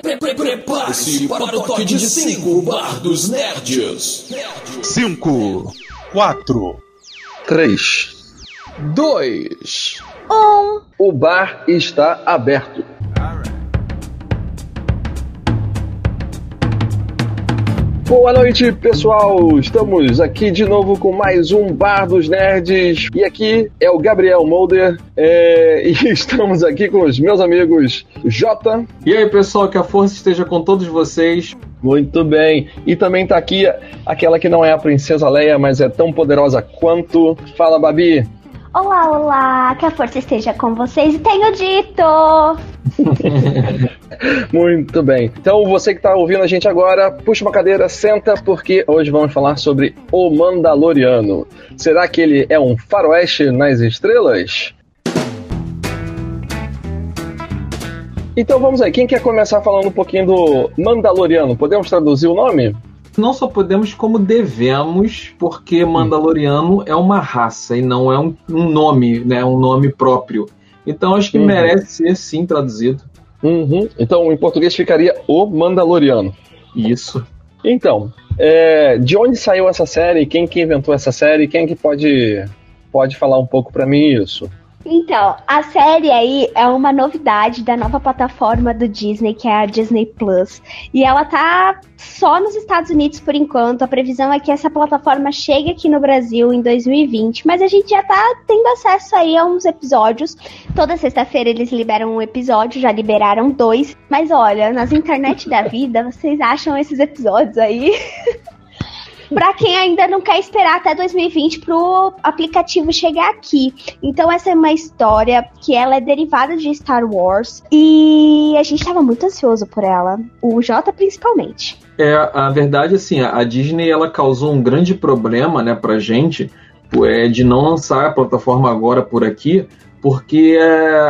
Prepare-se para o toque de 5 Bar dos Nerds. 5, 4, 3, 2, 1. O bar está aberto. Boa noite, pessoal! Estamos aqui de novo com mais um Bar dos Nerds. E aqui é o Gabriel Molder. E estamos aqui com os meus amigos Jota. E aí, pessoal, que a força esteja com todos vocês. Muito bem. E também tá aqui aquela que não é a Princesa Leia, mas é tão poderosa quanto. Fala, Babi! Olá, olá! Que a força esteja com vocês e tenho dito! Muito bem. Então, você que está ouvindo a gente agora, puxa uma cadeira, senta, porque hoje vamos falar sobre O Mandaloriano. Será que ele é um faroeste nas estrelas? Então vamos aí, quem quer começar falando um pouquinho do Mandaloriano? Podemos traduzir o nome? Não só podemos, como devemos, porque Mandaloriano é uma raça e não é um nome, né? Um nome próprio. Então acho que merece ser sim traduzido. Então em português ficaria O Mandaloriano. Isso. Então, de onde saiu essa série? Quem que inventou essa série? Quem que pode falar um pouco pra mim isso? Então, a série aí é uma novidade da nova plataforma do Disney, que é a Disney Plus. E ela tá só nos Estados Unidos por enquanto. A previsão é que essa plataforma chegue aqui no Brasil em 2020. Mas a gente já tá tendo acesso aí a uns episódios. Toda sexta-feira eles liberam um episódio, já liberaram 2. Mas olha, nas internet da vida, vocês acham esses episódios aí... Pra quem ainda não quer esperar até 2020 pro aplicativo chegar aqui. Então essa é uma história que ela é derivada de Star Wars e a gente tava muito ansioso por ela, o Jota principalmente. A verdade, assim, a Disney ela causou um grande problema, né, pra gente, de não lançar a plataforma agora por aqui, porque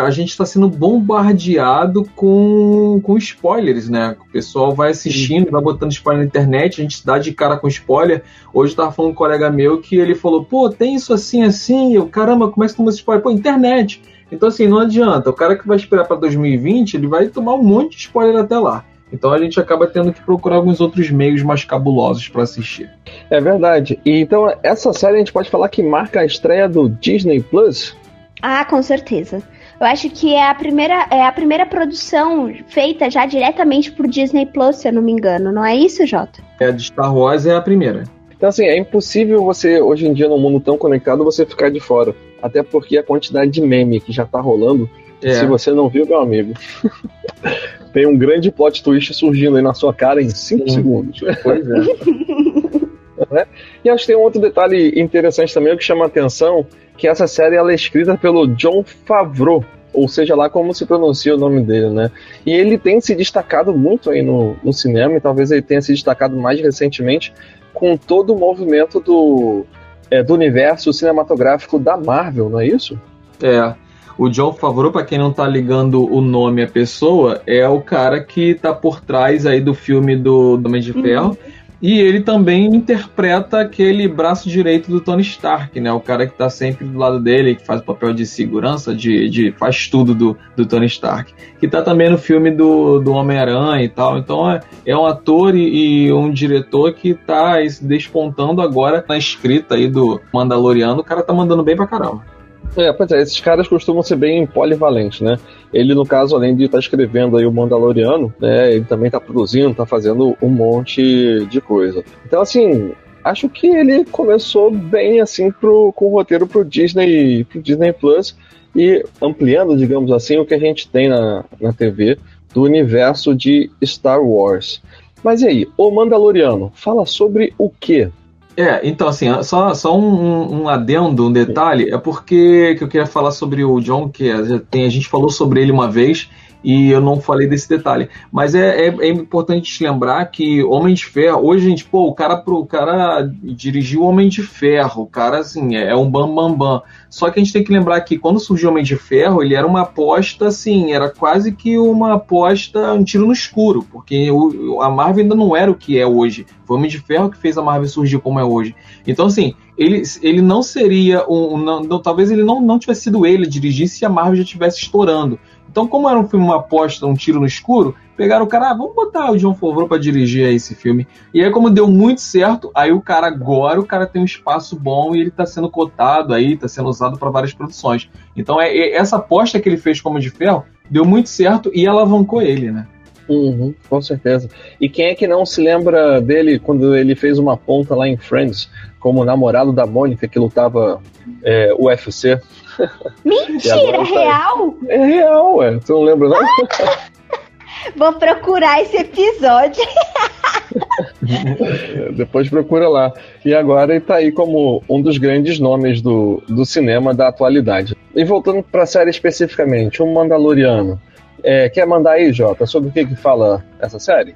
a gente está sendo bombardeado com spoilers, né? O pessoal vai assistindo, vai botando spoiler na internet, a gente dá de cara com spoiler. Hoje eu tava falando com um colega meu que ele falou, pô, tem isso assim, eu, caramba, como é que toma esse spoiler? Pô, internet. Então assim, não adianta, o cara que vai esperar para 2020, ele vai tomar um monte de spoiler até lá. Então a gente acaba tendo que procurar alguns outros meios mais cabulosos para assistir. É verdade. E então essa série a gente pode falar que marca a estreia do Disney Plus? Ah, com certeza. Eu acho que é a primeira produção feita já diretamente por Disney Plus, se eu não me engano. Não é isso, Jota? A de Star Wars é a primeira. Então, assim, é impossível você, hoje em dia, num mundo tão conectado, você ficar de fora. Até porque a quantidade de meme que já tá rolando, se você não viu, meu amigo, tem um grande plot twist surgindo aí na sua cara em 5 segundos. Pois é. E acho que tem um outro detalhe interessante também, que chama a atenção, que essa série ela é escrita pelo Jon Favreau, ou seja lá como se pronuncia o nome dele, né? E ele tem se destacado muito aí no cinema, e talvez ele tenha se destacado mais recentemente com todo o movimento do universo cinematográfico da Marvel, não é isso? O Jon Favreau, para quem não tá ligando o nome à pessoa, é o cara que tá por trás aí do filme do Homem de Ferro. E ele também interpreta aquele braço direito do Tony Stark, né? O cara que tá sempre do lado dele, que faz o papel de segurança, faz tudo do Tony Stark. Que tá também no filme do Homem-Aranha e tal. Então é um ator e um diretor que tá se despontando agora na escrita aí do Mandaloriano. O cara tá mandando bem pra caramba. Pois é, esses caras costumam ser bem polivalentes, né? Ele, no caso, além de estar escrevendo aí o Mandaloriano, né, ele também tá produzindo, tá fazendo um monte de coisa. Então, assim, acho que ele começou bem, assim, com o roteiro pro Disney Plus e ampliando, digamos assim, o que a gente tem na TV do universo de Star Wars. Mas e aí, o Mandaloriano fala sobre o quê? Então assim, só um adendo, um detalhe, é porque que eu queria falar sobre o Jon, que a gente falou sobre ele uma vez e eu não falei desse detalhe. Mas é importante te lembrar que Homem de Ferro, hoje, gente, o cara dirigiu Homem de Ferro, o cara, assim, é um bam. Só que a gente tem que lembrar que quando surgiu Homem de Ferro, ele era uma aposta, assim, era quase que uma aposta, um tiro no escuro, porque a Marvel ainda não era o que é hoje. Foi o Homem de Ferro que fez a Marvel surgir como é hoje. Então, assim, ele não seria talvez ele não tivesse sido ele a dirigir se a Marvel já estivesse estourando. Então, como era um filme, uma aposta, um tiro no escuro, pegaram o cara, vamos botar o Jon Favreau pra dirigir esse filme. E aí, como deu muito certo, aí o cara tem um espaço bom e ele tá sendo cotado aí, tá sendo usado para várias produções. Então, essa aposta que ele fez como de Ferro deu muito certo e alavancou ele, né? Uhum, com certeza. E quem é que não se lembra dele quando ele fez uma ponta lá em Friends, como namorado da Mônica que lutava UFC? Mentira, real? É real, ué. Tu não lembra, não? Vou procurar esse episódio. Depois procura lá. E agora ele tá aí como um dos grandes nomes do cinema da atualidade. E voltando pra série especificamente, o Mandaloriano. Quer mandar aí, Jota, sobre o que fala essa série?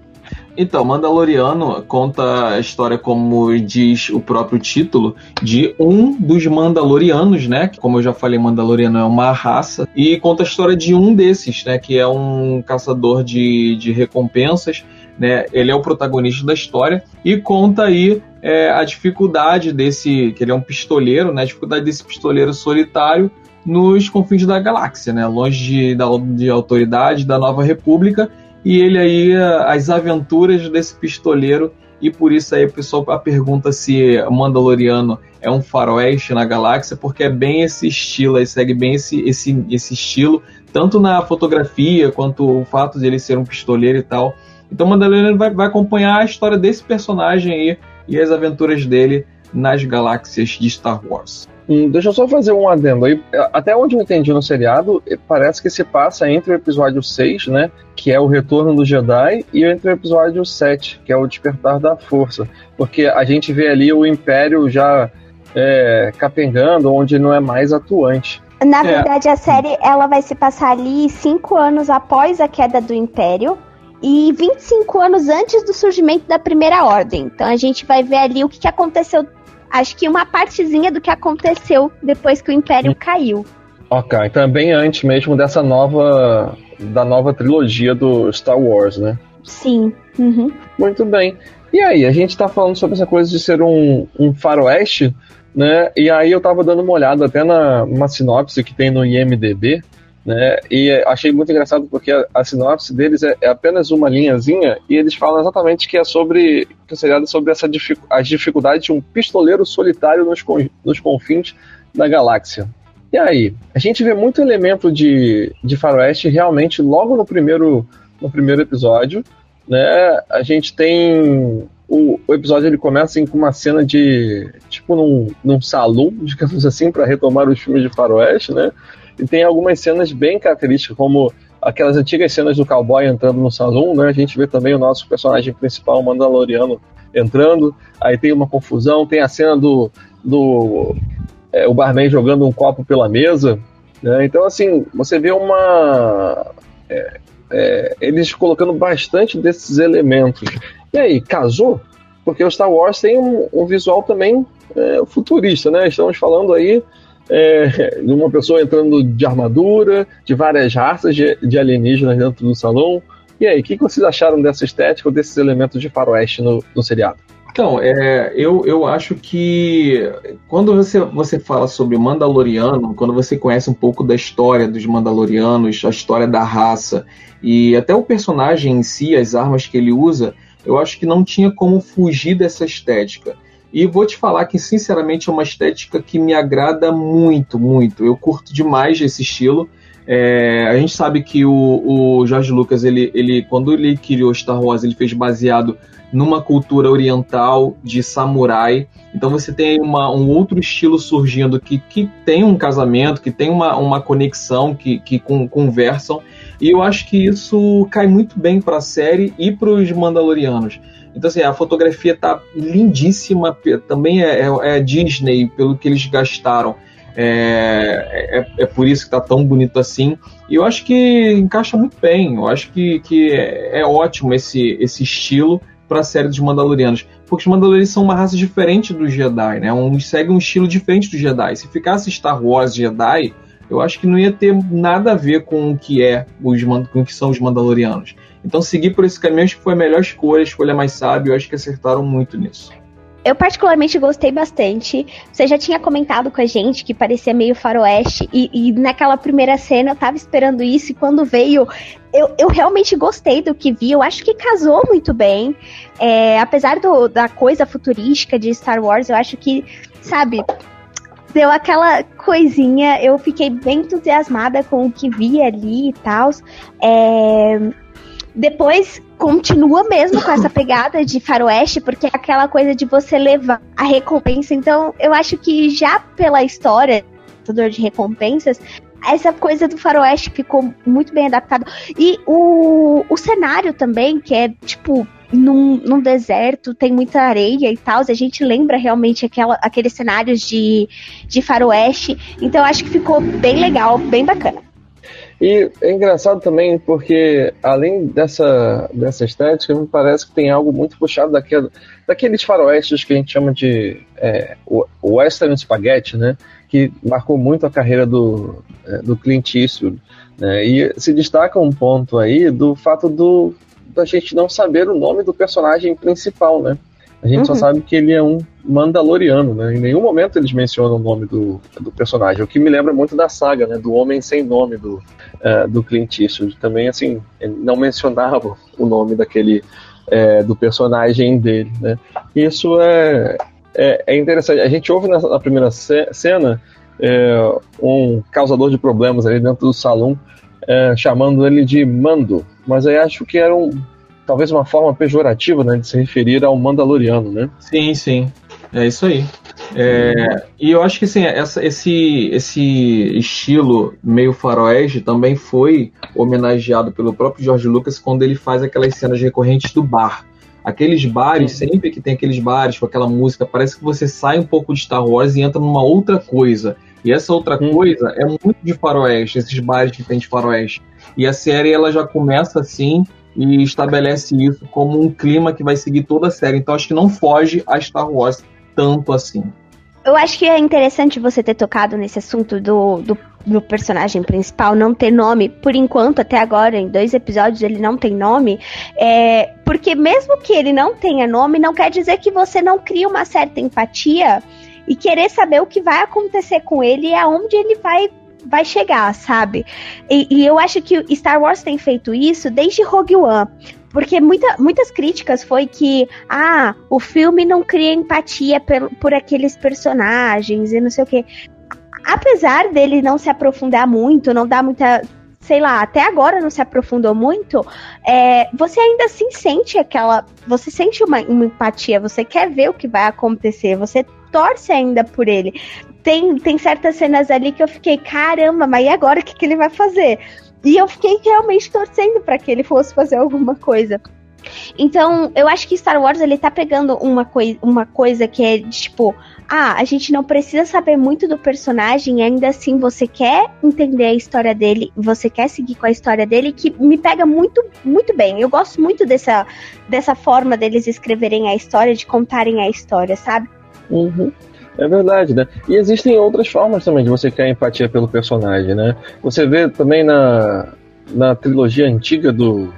Então, Mandaloriano conta a história, como diz o próprio título, de um dos Mandalorianos, né? Que, como eu já falei, Mandaloriano é uma raça. E conta a história de um desses, né? Que é um caçador de recompensas, né? Ele é o protagonista da história. E conta aí a dificuldade desse... Que ele é um pistoleiro, né? A dificuldade desse pistoleiro solitário nos confins da galáxia, né? Longe de autoridade da Nova República. E ele aí, as aventuras desse pistoleiro, e por isso aí o pessoal pergunta se o Mandaloriano é um faroeste na galáxia, porque é bem esse estilo, aí segue bem esse estilo, tanto na fotografia, quanto o fato de ele ser um pistoleiro e tal. Então o Mandaloriano vai acompanhar a história desse personagem aí, e as aventuras dele nas galáxias de Star Wars. Deixa eu só fazer um adendo aí. Até onde eu entendi no seriado, parece que se passa entre o episódio 6, né, que é o Retorno do Jedi, e entre o episódio 7, que é o Despertar da Força. Porque a gente vê ali o Império já capengando, onde não é mais atuante. Na verdade, a série ela vai se passar ali 5 anos após a queda do Império e 25 anos antes do surgimento da Primeira Ordem. Então a gente vai ver ali o que aconteceu. Acho que uma partezinha do que aconteceu depois que o Império caiu. Ok, então é bem antes mesmo da nova trilogia do Star Wars, né? Sim. Uhum. Muito bem. E aí, a gente tá falando sobre essa coisa de ser um faroeste, né? E aí eu tava dando uma olhada até numa sinopse que tem no IMDb, né? E achei muito engraçado porque a sinopse deles é apenas uma linhazinha e eles falam exatamente que é sobre que o seriado é sobre as dificuldades de um pistoleiro solitário nos confins da galáxia. E aí, a gente vê muito elemento de faroeste realmente logo no primeiro episódio, né? A gente tem o episódio, ele começa assim, com uma cena de tipo num salão, digamos assim, para retomar os filmes de faroeste, né? E tem algumas cenas bem características, como aquelas antigas cenas do cowboy entrando no salão, né? A gente vê também o nosso personagem principal, o Mandaloriano, entrando. Aí tem uma confusão, tem a cena do o barman jogando um copo pela mesa, né? Então, assim, você vê eles colocando bastante desses elementos. E aí, casou? Porque o Star Wars tem um visual também futurista, né? Estamos falando aí de uma pessoa entrando de armadura, de várias raças de alienígenas dentro do salão. E aí, o que vocês acharam dessa estética ou desses elementos de faroeste no seriado? Então, eu acho que quando você fala sobre Mandaloriano, quando você conhece um pouco da história dos Mandalorianos, a história da raça e até o personagem em si, as armas que ele usa, eu acho que não tinha como fugir dessa estética. E vou te falar que, sinceramente, é uma estética que me agrada muito, muito. Eu curto demais esse estilo. A gente sabe que o George Lucas, ele, quando ele criou Star Wars, ele fez baseado numa cultura oriental de samurai. Então você tem um outro estilo surgindo que tem um casamento, que tem uma conexão, que conversam. E eu acho que isso cai muito bem para a série e para os Mandalorianos. Então, assim, a fotografia tá lindíssima, também é Disney, pelo que eles gastaram. É por isso que tá tão bonito assim. E eu acho que encaixa muito bem. Eu acho que é ótimo esse estilo para a série dos Mandalorianos. Porque os Mandalorianos são uma raça diferente dos Jedi, né? Segue um estilo diferente dos Jedi. Se ficasse Star Wars Jedi, eu acho que não ia ter nada a ver com o que são os Mandalorianos. Então seguir por esse caminho acho que foi a melhor escolha mais sábia. Eu acho que acertaram muito nisso. Eu particularmente gostei bastante. Você já tinha comentado com a gente que parecia meio faroeste, e naquela primeira cena eu tava esperando isso, e quando veio, eu realmente gostei do que vi. Eu acho que casou muito bem. Apesar da coisa futurística de Star Wars, eu acho que, sabe, deu aquela coisinha. Eu fiquei bem entusiasmada com o que vi ali e tal. Depois continua mesmo com essa pegada de faroeste, porque é aquela coisa de você levar a recompensa. Então eu acho que já pela história de recompensas, essa coisa do faroeste ficou muito bem adaptado. E o cenário também, que é tipo num deserto, tem muita areia e tal, a gente lembra realmente aqueles cenários de faroeste. Então eu acho que ficou bem legal, bem bacana. E é engraçado também porque, além dessa estética, me parece que tem algo muito puxado daqueles faroestes que a gente chama de Western Spaghetti, né? Que marcou muito a carreira do Clint Eastwood, né? E se destaca um ponto aí do fato da gente não saber o nome do personagem principal, né? A gente só sabe que ele é um Mandaloriano, né? Em nenhum momento eles mencionam o nome do personagem, o que me lembra muito da saga, né? Do Homem Sem Nome do Clint Eastwood. Também, assim, ele não mencionava o nome do personagem dele, né? Isso é interessante. A gente ouve na primeira cena um causador de problemas ali dentro do salão, chamando ele de Mando, mas aí acho que era talvez uma forma pejorativa, né, de se referir ao Mandaloriano, né? Sim, é isso aí. E eu acho que assim, esse estilo meio faroeste também foi homenageado pelo próprio George Lucas quando ele faz aquelas cenas recorrentes do bar. Aqueles bares, sempre que tem aqueles bares com aquela música, parece que você sai um pouco de Star Wars e entra numa outra coisa. E essa outra coisa é muito de faroeste, esses bares que tem de faroeste. E a série ela já começa assim e estabelece isso como um clima que vai seguir toda a série. Então acho que não foge a Star Wars tanto assim. Eu acho que é interessante você ter tocado nesse assunto do personagem principal não ter nome. Por enquanto, até agora, em 2 episódios, ele não tem nome. Porque mesmo que ele não tenha nome, não quer dizer que você não cria uma certa empatia e querer saber o que vai acontecer com ele e aonde ele vai chegar, sabe? E eu acho que Star Wars tem feito isso desde Rogue One. Porque muitas críticas foi que o filme não cria empatia por aqueles personagens e não sei o quê. Apesar dele não se aprofundar muito, não dar muita... Sei lá, até agora não se aprofundou muito, você ainda assim sente você sente uma empatia, você quer ver o que vai acontecer, você torce ainda por ele. Tem certas cenas ali que eu fiquei, caramba, mas e agora o que ele vai fazer? E eu fiquei realmente torcendo para que ele fosse fazer alguma coisa. Então, eu acho que Star Wars, ele tá pegando uma coisa que é de, tipo, a gente não precisa saber muito do personagem, ainda assim você quer entender a história dele, você quer seguir com a história dele, que me pega muito, muito bem. Eu gosto muito dessa forma deles escreverem a história, de contarem a história, sabe? É verdade, né? E existem outras formas também de você criar empatia pelo personagem, né? Você vê também na trilogia antiga do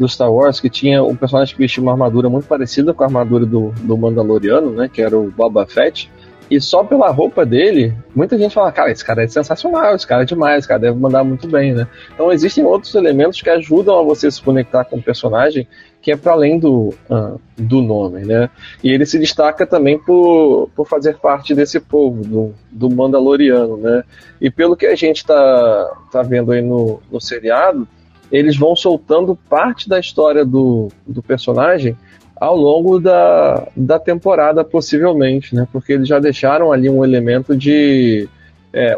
Star Wars, que tinha um personagem que vestia uma armadura muito parecida com a armadura do Mandaloriano, né? Que era o Boba Fett. E só pela roupa dele, muita gente fala, cara, esse cara é sensacional, esse cara é demais, esse cara deve mandar muito bem, né? Então existem outros elementos que ajudam a você se conectar com o personagem, que é para além do nome, né? E ele se destaca também por fazer parte desse povo, do Mandaloriano, né? E pelo que a gente tá vendo aí no seriado, eles vão soltando parte da história do personagem ao longo da temporada, possivelmente, né? Porque eles já deixaram ali um elemento de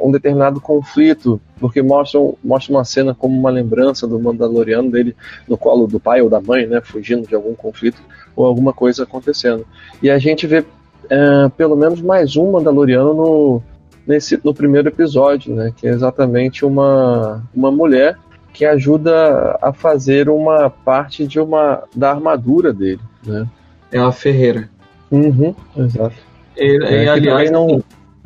um determinado conflito, porque mostra uma cena como uma lembrança do Mandaloriano dele no colo do pai ou da mãe, né? Fugindo de algum conflito ou alguma coisa acontecendo. E a gente vê pelo menos mais um Mandaloriano no primeiro episódio, né? Que é exatamente uma mulher que ajuda a fazer uma parte da armadura dele, né? É uma ferreira. Exato. Aliás,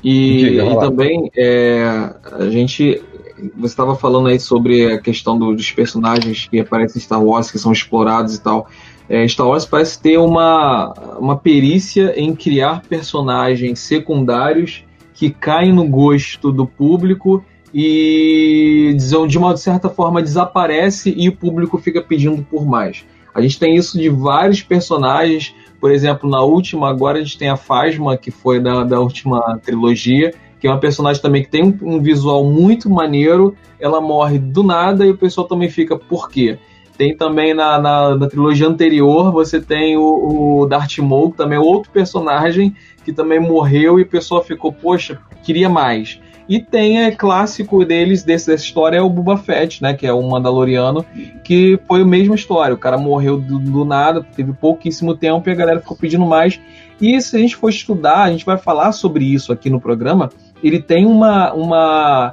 e também a gente... Você estava falando aí sobre a questão dos personagens que aparecem em Star Wars, que são explorados e tal. Star Wars parece ter uma perícia em criar personagens secundários que caem no gosto do público e, de uma certa forma, desaparece e o público fica pedindo por mais. A gente tem isso de vários personagens. Por exemplo, na última, agora a gente tem a Phasma, que foi da última trilogia, que é uma personagem também que tem um visual muito maneiro. Ela morre do nada e o pessoal também fica, por quê? Tem também na trilogia anterior, você tem o Darth Maul, também outro personagem que também morreu e o pessoal ficou, poxa, queria mais. E tem clássico deles, dessa história, é o Boba Fett, né, que é um Mandaloriano, que foi a mesma história. O cara morreu do nada, teve pouquíssimo tempo e a galera ficou pedindo mais. E se a gente for estudar, a gente vai falar sobre isso aqui no programa, ele tem uma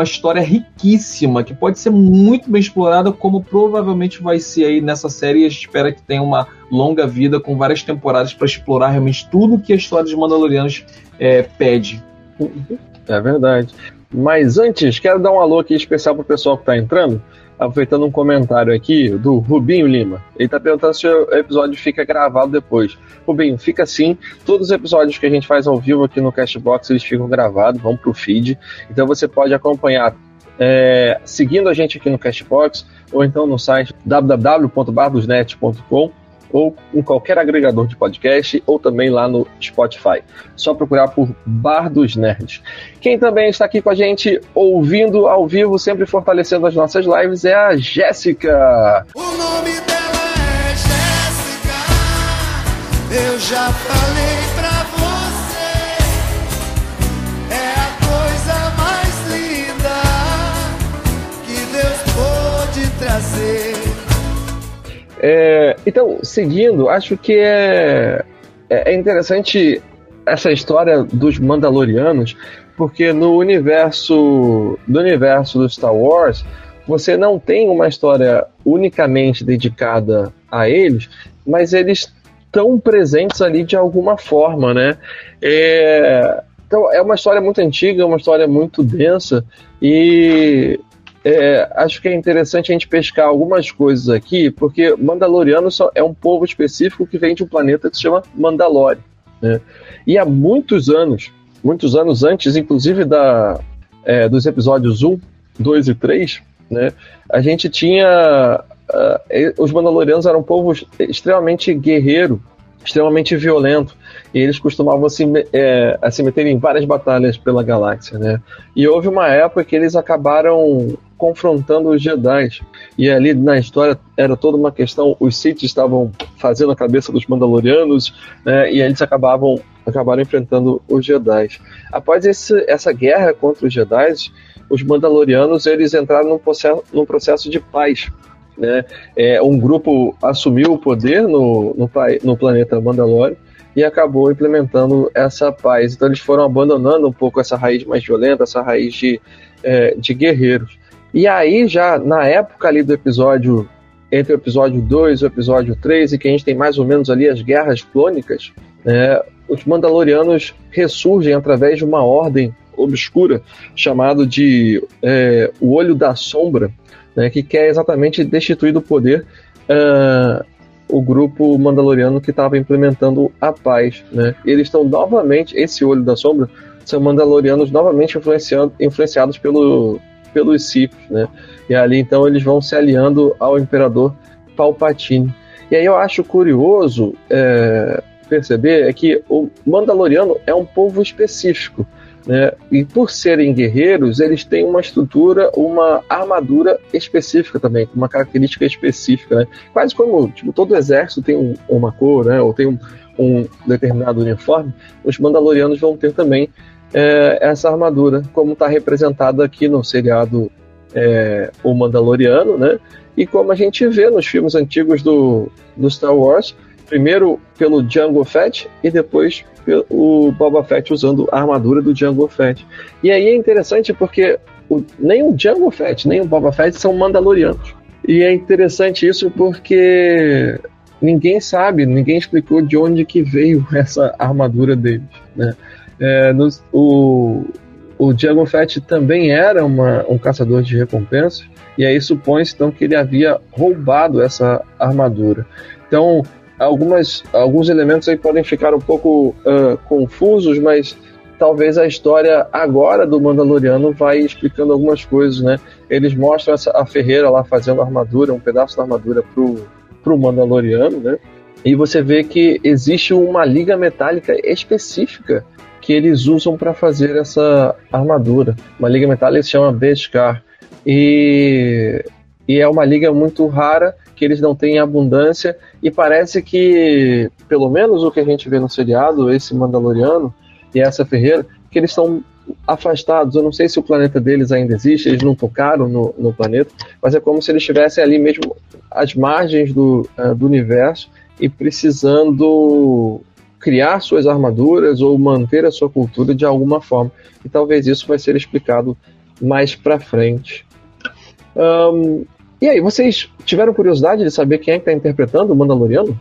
história riquíssima, que pode ser muito bem explorada, como provavelmente vai ser aí nessa série. A gente espera que tenha uma longa vida, com várias temporadas para explorar realmente tudo que a história dos Mandalorianos pede. É verdade. Mas antes, quero dar um alô aqui especial pro pessoal que tá entrando, aproveitando um comentário aqui do Rubinho Lima. Ele tá perguntando se o episódio fica gravado depois. Rubinho, fica sim. Todos os episódios que a gente faz ao vivo aqui no Castbox, eles ficam gravados, vão pro feed. Então você pode acompanhar seguindo a gente aqui no Castbox, ou então no site www.bardosnet.com, ou em qualquer agregador de podcast, ou também lá no Spotify. Só procurar por Bar dos Nerds. Quem também está aqui com a gente, ouvindo ao vivo, sempre fortalecendo as nossas lives, é a Jéssica. O nome dela é Jéssica, eu já falei pra você, é a coisa mais linda que Deus pôde trazer. Então, seguindo, acho que é interessante essa história dos Mandalorianos, porque no universo do Star Wars, você não tem uma história unicamente dedicada a eles, mas eles estão presentes ali de alguma forma, né? Então, é uma história muito antiga, uma história muito densa, e acho que é interessante a gente pescar algumas coisas aqui, porque Mandaloriano é um povo específico que vem de um planeta que se chama Mandalore, né? E há muitos anos antes, inclusive dos episódios 1, 2 e 3, né, a gente tinha... os Mandalorianos eram um povo extremamente guerreiro, extremamente violento, e eles costumavam se meter em várias batalhas pela galáxia, né? E houve uma época que eles acabaram confrontando os Jedi, e ali na história era toda uma questão, os Sith estavam fazendo a cabeça dos Mandalorianos, né, e eles acabaram enfrentando os Jedi. Após essa guerra contra os Jedi, os Mandalorianos eles entraram num processo de paz, né? Um grupo assumiu o poder no planeta Mandalore e acabou implementando essa paz. Então eles foram abandonando um pouco essa raiz mais violenta, essa raiz de guerreiros. E aí já na época ali do episódio, entre o episódio 2 e o episódio 3, e que a gente tem mais ou menos ali as guerras clônicas, os Mandalorianos ressurgem através de uma ordem obscura chamado de o Olho da Sombra, né, que quer exatamente destituir do poder o grupo mandaloriano que estava implementando a paz, né? E eles estão novamente, esse Olho da Sombra, são mandalorianos novamente influenciados pelos Sith, né? E ali então eles vão se aliando ao Imperador Palpatine. E aí eu acho curioso perceber que o Mandaloriano é um povo específico, né? E por serem guerreiros, eles têm uma estrutura, uma armadura específica também, uma característica específica, né? Quase como todo exército tem uma cor, né? Ou tem um determinado uniforme, os Mandalorianos vão ter também essa armadura, como está representada aqui no seriado O Mandaloriano, né? E como a gente vê nos filmes antigos do Star Wars, primeiro pelo Jango Fett e depois o Boba Fett usando a armadura do Jango Fett. E aí é interessante porque nem o Jango Fett nem o Boba Fett são Mandalorianos. E é interessante isso porque ninguém sabe, ninguém explicou de onde que veio essa armadura deles, né? O o Jango Fett também era um caçador de recompensas, e aí supõe-se então que ele havia roubado essa armadura. Então, alguns elementos aí podem ficar um pouco confusos, mas talvez a história agora do Mandaloriano vai explicando algumas coisas, né? Eles mostram a ferreira lá fazendo a armadura, um pedaço da armadura pro Mandaloriano, né? E você vê que existe uma liga metálica específica que eles usam para fazer essa armadura. Uma liga metálica que se chama Beskar. E é uma liga muito rara, que eles não têm em abundância, e parece que, pelo menos o que a gente vê no seriado, esse Mandaloriano e essa ferreira, que eles estão afastados. Eu não sei se o planeta deles ainda existe, eles não tocaram no planeta, mas é como se eles estivessem ali mesmo às margens do universo e precisando criar suas armaduras ou manter a sua cultura de alguma forma. E talvez isso vai ser explicado mais pra frente. E aí, vocês tiveram curiosidade de saber quem é que tá interpretando o Mandaloriano?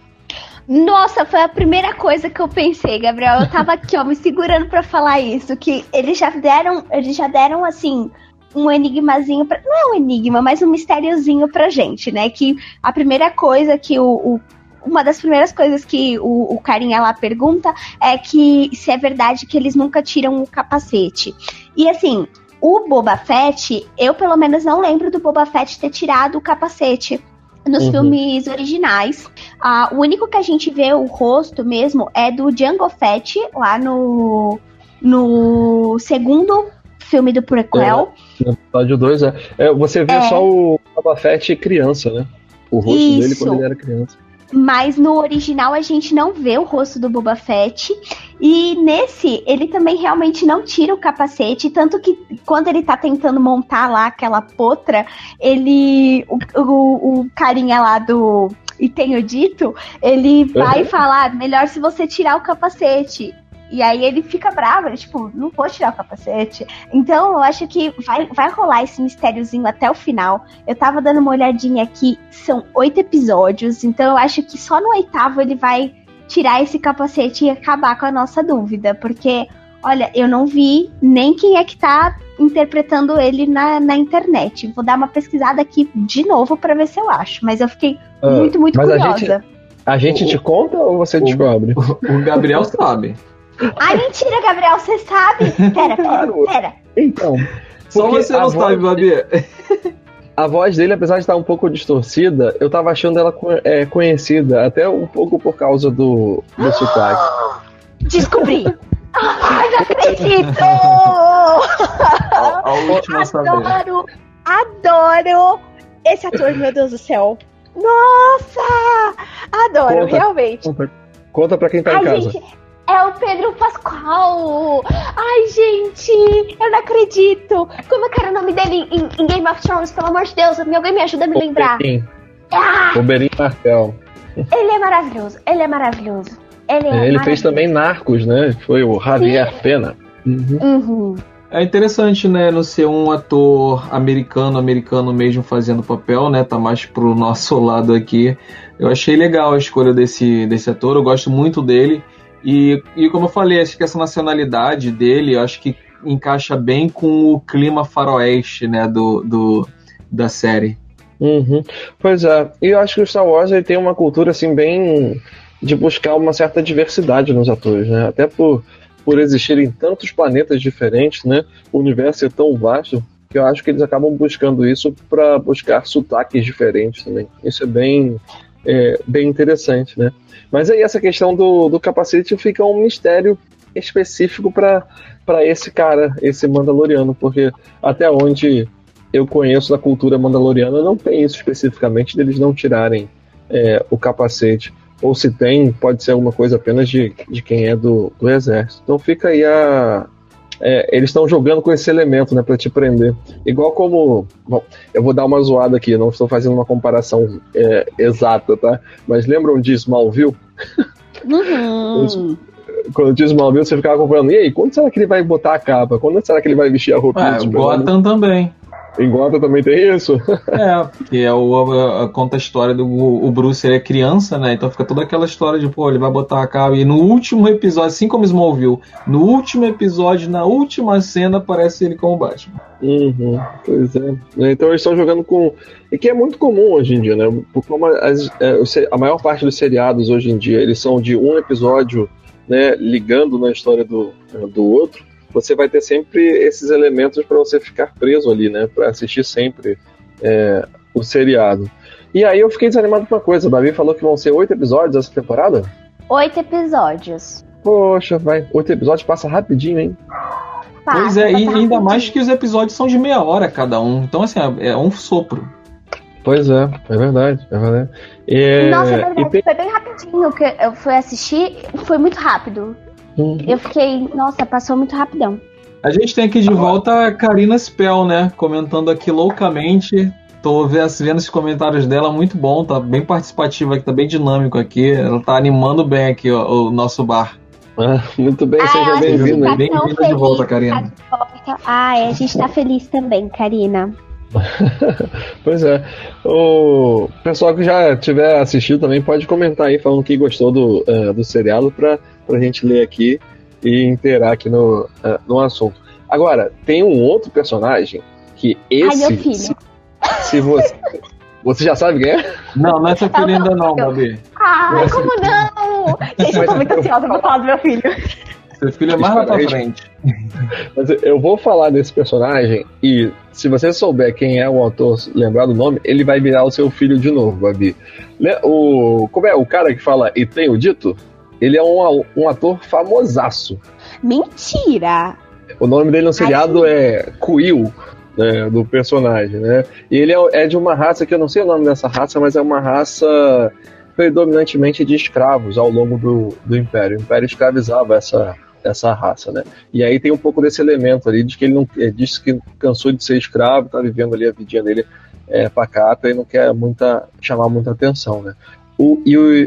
Nossa, foi a primeira coisa que eu pensei, Gabriel. Eu tava aqui, ó, me segurando pra falar isso, que eles já deram assim, um enigmazinho, não é um enigma, mas um mistériozinho pra gente, né? Que a primeira coisa que uma das primeiras coisas que o carinha lá pergunta é que se é verdade que eles nunca tiram o capacete. E assim, o Boba Fett, eu pelo menos não lembro do Boba Fett ter tirado o capacete nos filmes originais. O único que a gente vê o rosto mesmo é do Jango Fett, lá no segundo filme do prequel. No episódio 2, você vê só o Boba Fett criança, né? O rosto dele quando ele era criança. Mas no original a gente não vê o rosto do Boba Fett. E nesse, ele também realmente não tira o capacete. Tanto que quando ele tá tentando montar lá aquela potra, o carinha lá do E Tenho Dito, ele vai falar, melhor se você tirar o capacete. E aí ele fica bravo, ele, tipo, não vou tirar o capacete. Então eu acho que vai rolar esse mistériozinho até o final. Eu tava dando uma olhadinha aqui, são 8 episódios, então eu acho que só no 8º ele vai tirar esse capacete e acabar com a nossa dúvida. Porque, olha, eu não vi nem quem é que tá interpretando ele na internet. Vou dar uma pesquisada aqui de novo pra ver se eu acho. Mas eu fiquei muito curiosa. A gente te conta ou você descobre? O Gabriel sabe. Ai, mentira, Gabriel, você sabe? Pera. Então, só você não sabe, Babi. A voz dele, apesar de estar um pouco distorcida, eu tava achando ela conhecida, até um pouco por causa do sotaque. Descobri! Ai, não acredito! A última Adoro esse ator, meu Deus do céu. Nossa! Adoro, realmente. Conta pra quem tá em casa. Gente, é o Pedro Pascal! Ai, gente, eu não acredito! Como é que era o nome dele em Game of Thrones? Pelo amor de Deus, alguém me ajuda a me lembrar. Oberyn Martell. Ele é maravilhoso. Ele fez também Narcos, né? Foi o Javier Pena. É interessante, né, não ser um ator americano mesmo fazendo o papel, né, tá mais pro nosso lado aqui. Eu achei legal a escolha desse ator, eu gosto muito dele. E como eu falei, acho que essa nacionalidade dele, eu acho que encaixa bem com o clima faroeste, né, da série. Pois é, e eu acho que o Star Wars ele tem uma cultura assim bem de buscar uma certa diversidade nos atores, né, até por existirem tantos planetas diferentes, né, o universo é tão vasto que eu acho que eles acabam buscando isso para buscar sotaques diferentes também. Isso é bem interessante, né? Mas aí essa questão do capacete fica um mistério específico para esse cara, esse Mandaloriano, porque até onde eu conheço da cultura mandaloriana não tem isso especificamente deles não tirarem o capacete. Ou se tem, pode ser alguma coisa apenas de quem é do exército. Então fica aí eles estão jogando com esse elemento, né, para te prender. Igual como... Bom, eu vou dar uma zoada aqui, não estou fazendo uma comparação exata, tá? Mas lembram de Smallville? Quando tinha Smallville, você ficava acompanhando. E aí, quando será que ele vai botar a capa? Quando será que ele vai vestir a roupinha? O Gotham também. Em Gotham também tem isso? Que conta a história do o Bruce, ele é criança, né? Então fica toda aquela história de, ele vai botar a cara. E no último episódio, assim como Smallville, no último episódio, na última cena, aparece ele como Batman. Pois é. Então eles estão jogando com... E que é muito comum hoje em dia, né? Porque a maior parte dos seriados hoje em dia, eles são de um episódio, né, ligando na história do outro. Você vai ter sempre esses elementos para você ficar preso ali, né? Para assistir sempre o seriado. E aí eu fiquei desanimado com uma coisa. A Babi falou que vão ser 8 episódios essa temporada? 8 episódios. Poxa, 8 episódios passa rapidinho, hein? Pois é, e ainda mais que os episódios são de meia hora cada um. Então, assim, é um sopro. Pois é verdade. Nossa, é verdade, foi bem rapidinho que eu fui assistir, foi muito rápido. Eu fiquei, nossa, passou muito rapidão. A gente tem aqui de volta a Karina Spell, né? Comentando aqui loucamente. Tô vendo os comentários dela, muito bom, tá bem participativa aqui, tá bem dinâmico aqui. Ela tá animando bem aqui o nosso bar. Muito bem, seja bem-vinda. Tá bem-vinda de volta, Karina. A gente tá feliz também, Karina. Pois é. O pessoal que já tiver assistido também pode comentar aí, falando que gostou do seriado, pra gente ler aqui e inteirar aqui no assunto. Agora, tem um outro personagem que esse... Ai, meu filho. Se você já sabe quem é? Não é seu filho ainda não, Babi. Ai, como não? Gente, eu tô muito ansiosa pra falar do meu filho. Seu filho é mais lá pra frente. Mas eu vou falar desse personagem e se você souber quem é o autor, lembrar do nome, ele vai virar o seu filho de novo, Babi. Como é o cara que fala "e tenho dito"? Ele é um ator famosaço. Mentira! O nome dele no seriado é Quill, né, do personagem, né? E ele é de uma raça que eu não sei o nome dessa raça, mas é uma raça predominantemente de escravos ao longo do Império. O Império escravizava essa raça, né? E aí tem um pouco desse elemento ali de que ele disse que cansou de ser escravo, tá vivendo ali a vidinha dele pacata e não quer chamar muita atenção, né?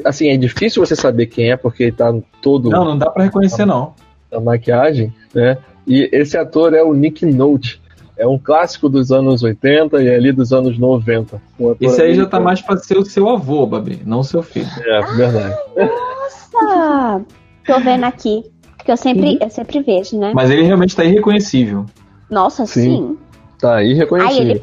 Assim, é difícil você saber quem é, porque ele tá todo... Não dá pra reconhecer, não. A maquiagem, né? E esse ator é o Nick Nolte. É um clássico dos anos 80 e ali dos anos 90. Esse aí já tá mais pra ser o seu avô, Babi, não o seu filho. Verdade. Nossa! Tô vendo aqui. Porque eu sempre vejo, né? Mas ele realmente tá irreconhecível. Nossa, sim. Tá irreconhecível.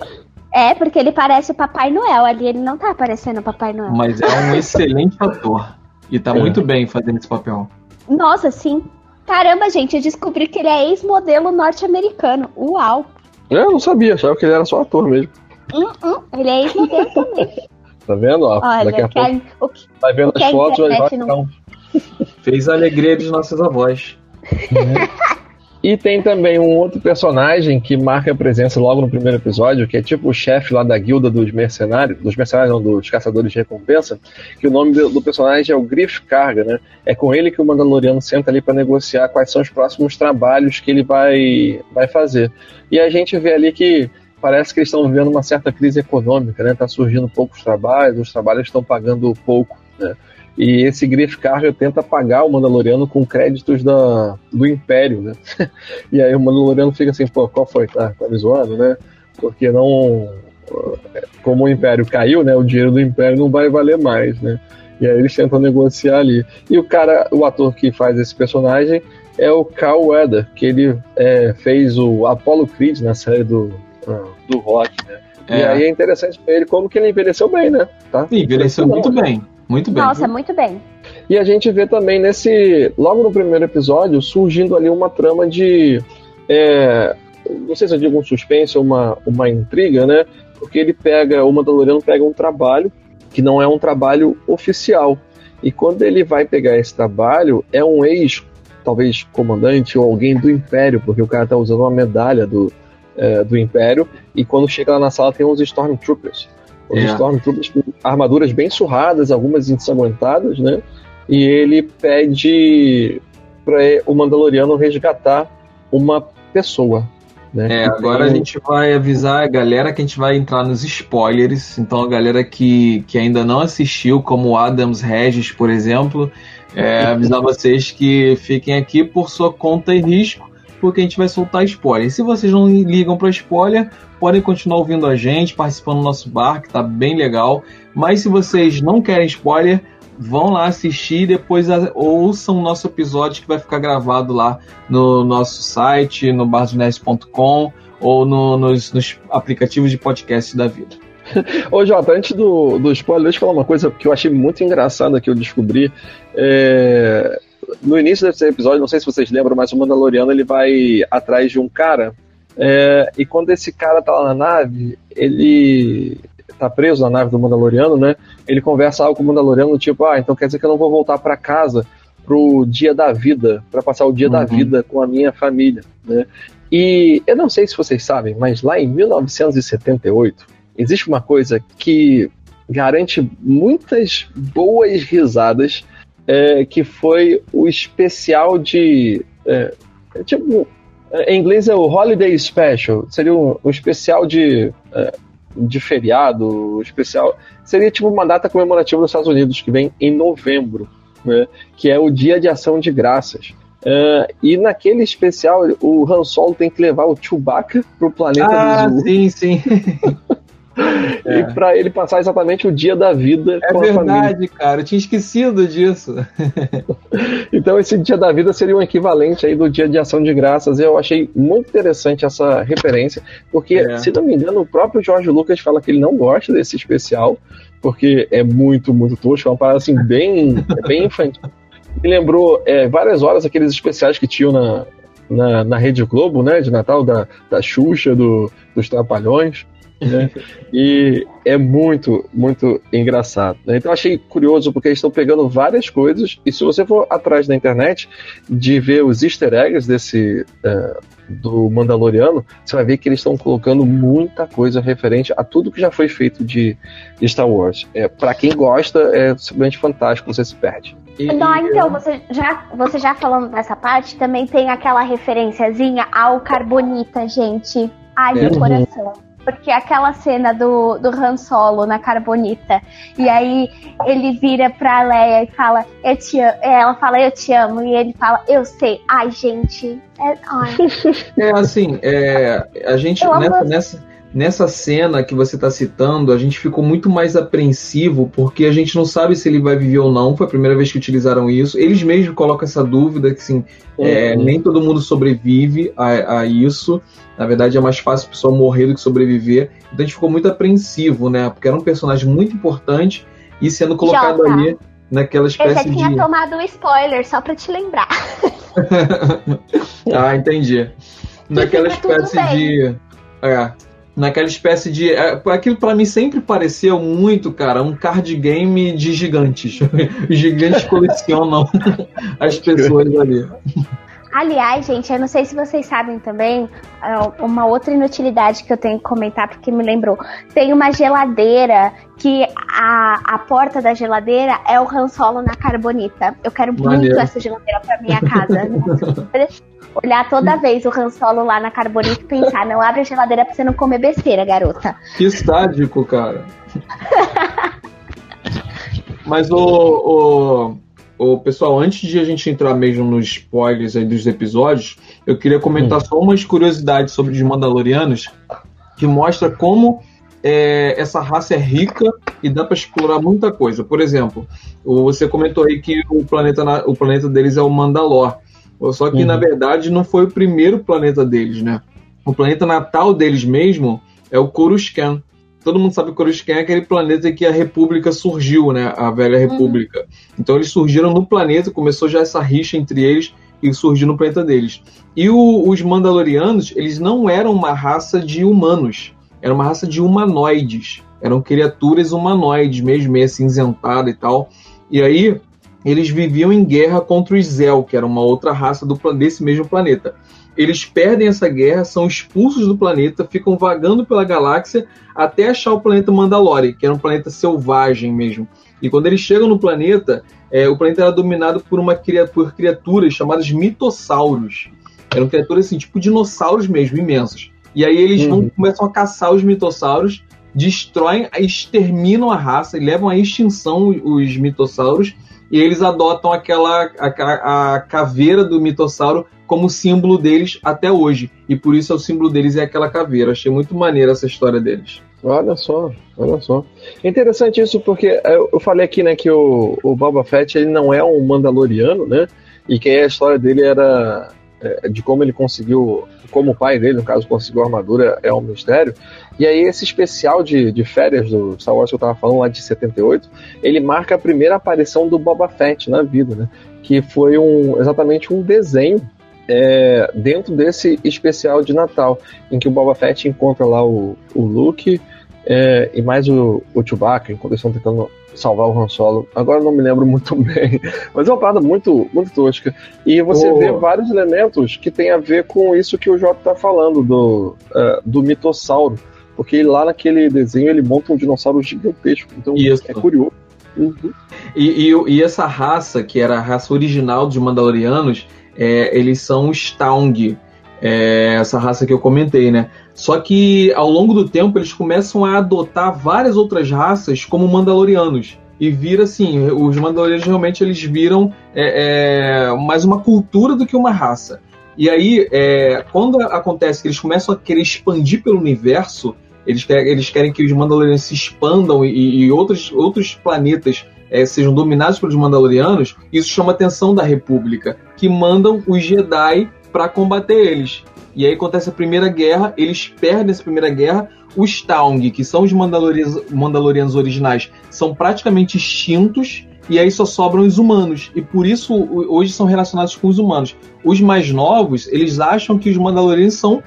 Porque ele parece o Papai Noel. Ali ele não tá parecendo o Papai Noel. Mas é um excelente ator. E tá muito bem fazendo esse papel. Nossa, sim. Caramba, gente, eu descobri que ele é ex-modelo norte-americano. Uau! Eu não sabia, achava que ele era só ator mesmo. Ele é ex-modelo também. Tá vendo? Ó, olha, daqui a pouco vai vendo as fotos e vai ficar Fez a alegria dos nossos avós. E tem também um outro personagem que marca a presença logo no primeiro episódio, que é tipo o chefe lá da guilda dos mercenários, dos caçadores de recompensa, que o nome do personagem é o Griff Karga, né? É com ele que o Mandaloriano senta ali para negociar quais são os próximos trabalhos que ele vai fazer. E a gente vê ali que parece que eles estão vivendo uma certa crise econômica, né? Tá surgindo poucos trabalhos, os trabalhos estão pagando pouco, né? E esse Griff Karga tenta pagar o Mandaloriano com créditos do Império, né? E aí o Mandaloriano fica assim, qual foi? Tá me zoando, né? Porque não... Como o Império caiu, né? O dinheiro do Império não vai valer mais, né? E aí eles tentam negociar ali. E o ator que faz esse personagem é o Carl Weathers, que ele fez o Apollo Creed na série do Rock, né? E aí é interessante ver ele como que ele envelheceu bem, né? Tá? Envelheceu muito bem. Muito bem. Nossa, muito bem. E a gente vê também logo no primeiro episódio, surgindo ali uma trama de, não sei se eu digo um suspense ou uma intriga, né? Porque o Mandaloriano pega um trabalho que não é um trabalho oficial. E quando ele vai pegar esse trabalho, é um talvez comandante ou alguém do Império, porque o cara tá usando uma medalha do Império, e quando chega lá na sala tem uns Stormtroopers. Os Stormtroopers com armaduras bem surradas, algumas ensanguentadas, né? E ele pede para o Mandaloriano resgatar uma pessoa, né? Agora a gente vai avisar a galera que a gente vai entrar nos spoilers. Então a galera que ainda não assistiu, como o Adams Regis, por exemplo, avisar vocês que fiquem aqui por sua conta e risco, porque a gente vai soltar spoiler. Se vocês não ligam para spoiler, podem continuar ouvindo a gente, participando do nosso bar, que tá bem legal. Mas se vocês não querem spoiler, vão lá assistir e depois ouçam o nosso episódio que vai ficar gravado lá no nosso site, no bardosnerds.com ou nos aplicativos de podcast da vida. Ô Jota, antes do spoiler, deixa eu falar uma coisa que eu achei muito engraçada que eu descobri. No início desse episódio, não sei se vocês lembram, mas o Mandaloriano ele vai atrás de um cara, e quando esse cara tá lá na nave, ele tá preso na nave do Mandaloriano, né? Ele conversa algo com o Mandaloriano, tipo, então quer dizer que eu não vou voltar pra casa pro dia da vida, pra passar o dia da vida com a minha família, né? E eu não sei se vocês sabem, mas lá em 1978, existe uma coisa que garante muitas boas risadas, que foi o especial de... em inglês é o Holiday Special, seria um especial de feriado, especial... Seria tipo uma data comemorativa nos Estados Unidos, que vem em novembro, né, que é o Dia de Ação de Graças. E naquele especial, o Han Solo tem que levar o Chewbacca pro planeta do Zul. Sim. E pra ele passar exatamente o dia da vida com a família. É verdade, cara, eu tinha esquecido disso. Então esse dia da vida seria um equivalente aí do Dia de Ação de Graças. Eu achei muito interessante essa referência, porque, se não me engano, o próprio George Lucas fala que ele não gosta desse especial, porque é muito, muito tosco, é uma parada assim bem infantil. Me lembrou várias horas aqueles especiais que tinham na Rede Globo, né, de Natal, da Xuxa, dos Trapalhões, né? E é muito, muito engraçado, né? Então achei curioso, porque eles estão pegando várias coisas, e se você for atrás na internet de ver os easter eggs do Mandaloriano, você vai ver que eles estão colocando muita coisa referente a tudo que já foi feito de Star Wars. Pra quem gosta, é simplesmente fantástico, você se perde. Então, você já falando dessa parte, também tem aquela referenciazinha ao Carbonita, gente. Ai, meu coração. Porque aquela cena do Han Solo na Carbonita, e aí ele vira pra Leia e fala, eu te amo. Ela fala, eu te amo, e ele fala, eu sei. Ai, gente. A gente nessa cena que você está citando, a gente ficou muito mais apreensivo, porque a gente não sabe se ele vai viver ou não. Foi a primeira vez que utilizaram isso. Eles mesmos colocam essa dúvida que assim, nem todo mundo sobrevive a isso. Na verdade, é mais fácil a pessoa morrer do que sobreviver. Então a gente ficou muito apreensivo, né? Porque era um personagem muito importante e sendo colocado ali naquela espécie de... Eu já tinha tomado um spoiler, só pra te lembrar. Entendi. Naquela espécie de... naquela espécie de... aquilo pra mim sempre pareceu muito, cara, um card game de gigantes. Os gigantes colecionam as pessoas ali. Aliás, gente, eu não sei se vocês sabem também, uma outra inutilidade que eu tenho que comentar, porque me lembrou. Tem uma geladeira que a porta da geladeira é o Han Solo na Carbonita. Eu quero muito essa geladeira pra minha casa. Olhar toda vez o Han Solo lá na Carbonita e pensar, não abre a geladeira pra você não comer besteira, garota. Que sádico, cara. Mas pessoal, antes de a gente entrar mesmo nos spoilers aí dos episódios, eu queria comentar só umas curiosidades sobre os Mandalorianos, que mostra como essa raça é rica e dá para explorar muita coisa. Por exemplo, você comentou aí que o planeta deles é o Mandalor. Só que, na verdade, não foi o primeiro planeta deles, né? O planeta natal deles mesmo é o Coruscant. Todo mundo sabe que Coruscant é aquele planeta em que a República surgiu, né? A velha República. Então eles surgiram no planeta, começou já essa rixa entre eles e surgiu no planeta deles. E os Mandalorianos, eles não eram uma raça de humanos, era uma raça de humanoides. Eram criaturas humanoides mesmo, meio acinzentada e tal. E aí eles viviam em guerra contra os Zel, que era uma outra raça desse mesmo planeta. Eles perdem essa guerra, são expulsos do planeta, ficam vagando pela galáxia até achar o planeta Mandalore, que era um planeta selvagem mesmo. E quando eles chegam no planeta, o planeta era dominado por criaturas chamadas mitossauros. Eram criaturas assim, tipo dinossauros mesmo, imensos. E aí eles começam a caçar os mitossauros, destroem, exterminam a raça e levam à extinção os mitossauros. e eles adotam a caveira do mitossauro como símbolo deles até hoje. E por isso o símbolo deles é aquela caveira. Achei muito maneira essa história deles. Olha só. É interessante isso porque eu falei aqui, né, que o Boba Fett ele não é um Mandaloriano, né? E que a história dele era de como ele conseguiu, como o pai dele, no caso, conseguiu a armadura, é um mistério. E aí esse especial de férias do Star Wars que eu tava falando lá de 78, ele marca a primeira aparição do Boba Fett na vida, né? Que foi exatamente um desenho dentro desse especial de Natal, em que o Boba Fett encontra lá o Luke e mais o Chewbacca, enquanto eles estão tentando salvar o Han Solo. Agora eu não me lembro muito bem, mas é uma parada muito, muito tosca. E você vê vários elementos que tem a ver com isso que o Jota tá falando, do mitossauro, porque lá naquele desenho ele monta um dinossauro gigantesco, então isso. É curioso. Uhum. E essa raça, que era a raça original dos Mandalorianos, eles são os Taung, essa raça que eu comentei, né? Só que ao longo do tempo eles começam a adotar várias outras raças como Mandalorianos. E vira assim, os Mandalorianos realmente eles viram mais uma cultura do que uma raça. E aí, quando acontece que eles começam a querer expandir pelo universo, eles querem que os Mandalorianos se expandam e outros planetas sejam dominados pelos Mandalorianos, isso chama a atenção da República, que mandam os Jedi para combater eles. E aí acontece a Primeira Guerra, eles perdem essa Primeira Guerra, os Taung, que são os Mandalorianos originais, são praticamente extintos, e aí só sobram os humanos, e por isso hoje são relacionados com os humanos. Os mais novos, eles acham que os Mandalorianos são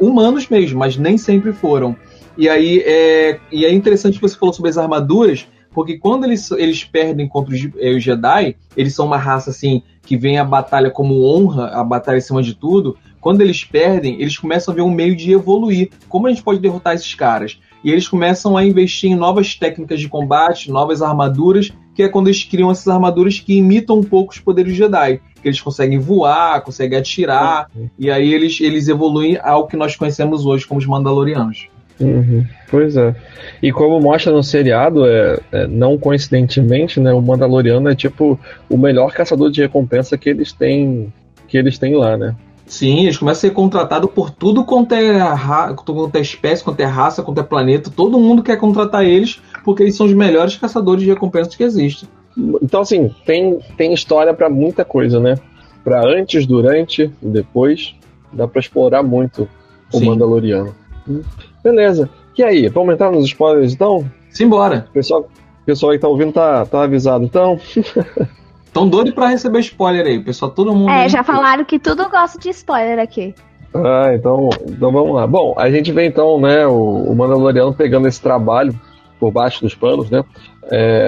humanos mesmo, mas nem sempre foram. E aí é interessante que você falou sobre as armaduras, porque quando eles perdem contra os Jedi, eles são uma raça assim que vem a batalha como honra, a batalha em cima de tudo. Quando eles perdem, eles começam a ver um meio de evoluir. Como a gente pode derrotar esses caras? E eles começam a investir em novas técnicas de combate, novas armaduras, que é quando eles criam essas armaduras que imitam um pouco os poderes Jedi. Que eles conseguem voar, conseguem atirar, e aí eles evoluem ao que nós conhecemos hoje como os Mandalorianos. Uhum, pois é. E como mostra no seriado, não coincidentemente, né, o Mandaloriano é tipo o melhor caçador de recompensa que eles têm lá, né? Sim, eles começam a ser contratados por tudo quanto é espécie, quanto é raça, quanto é planeta. Todo mundo quer contratar eles porque eles são os melhores caçadores de recompensas que existem. Então, assim, tem história pra muita coisa, né? Pra antes, durante e depois. Dá pra explorar muito o Mandaloriano. Beleza. E aí, vamos entrar nos spoilers então? Simbora. O pessoal aí que tá ouvindo tá avisado, então. Tão doido pra receber spoiler aí, pessoal, todo mundo. Já falaram que tudo gosta de spoiler aqui. Então vamos lá. Bom, a gente vê então, né, o Mandaloriano pegando esse trabalho por baixo dos panos, né?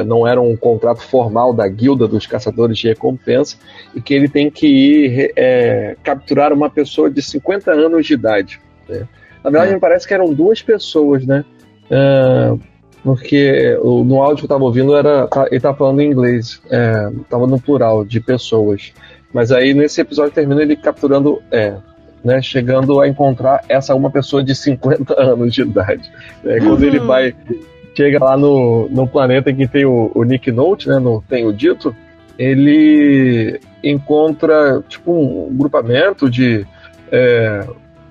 Não era um contrato formal da guilda dos caçadores de recompensa, e que ele tem que ir capturar uma pessoa de 50 anos de idade, né? Na verdade, me parece que eram 2 pessoas, né? Porque no áudio que eu tava ouvindo ele tava falando em inglês, tava no plural, de pessoas. Mas aí nesse episódio termina ele capturando, né, chegando a encontrar uma pessoa de 50 anos de idade. Quando ele chega lá no planeta que tem o Nick Nolte, né, tem o Dito, ele encontra tipo um grupamento de...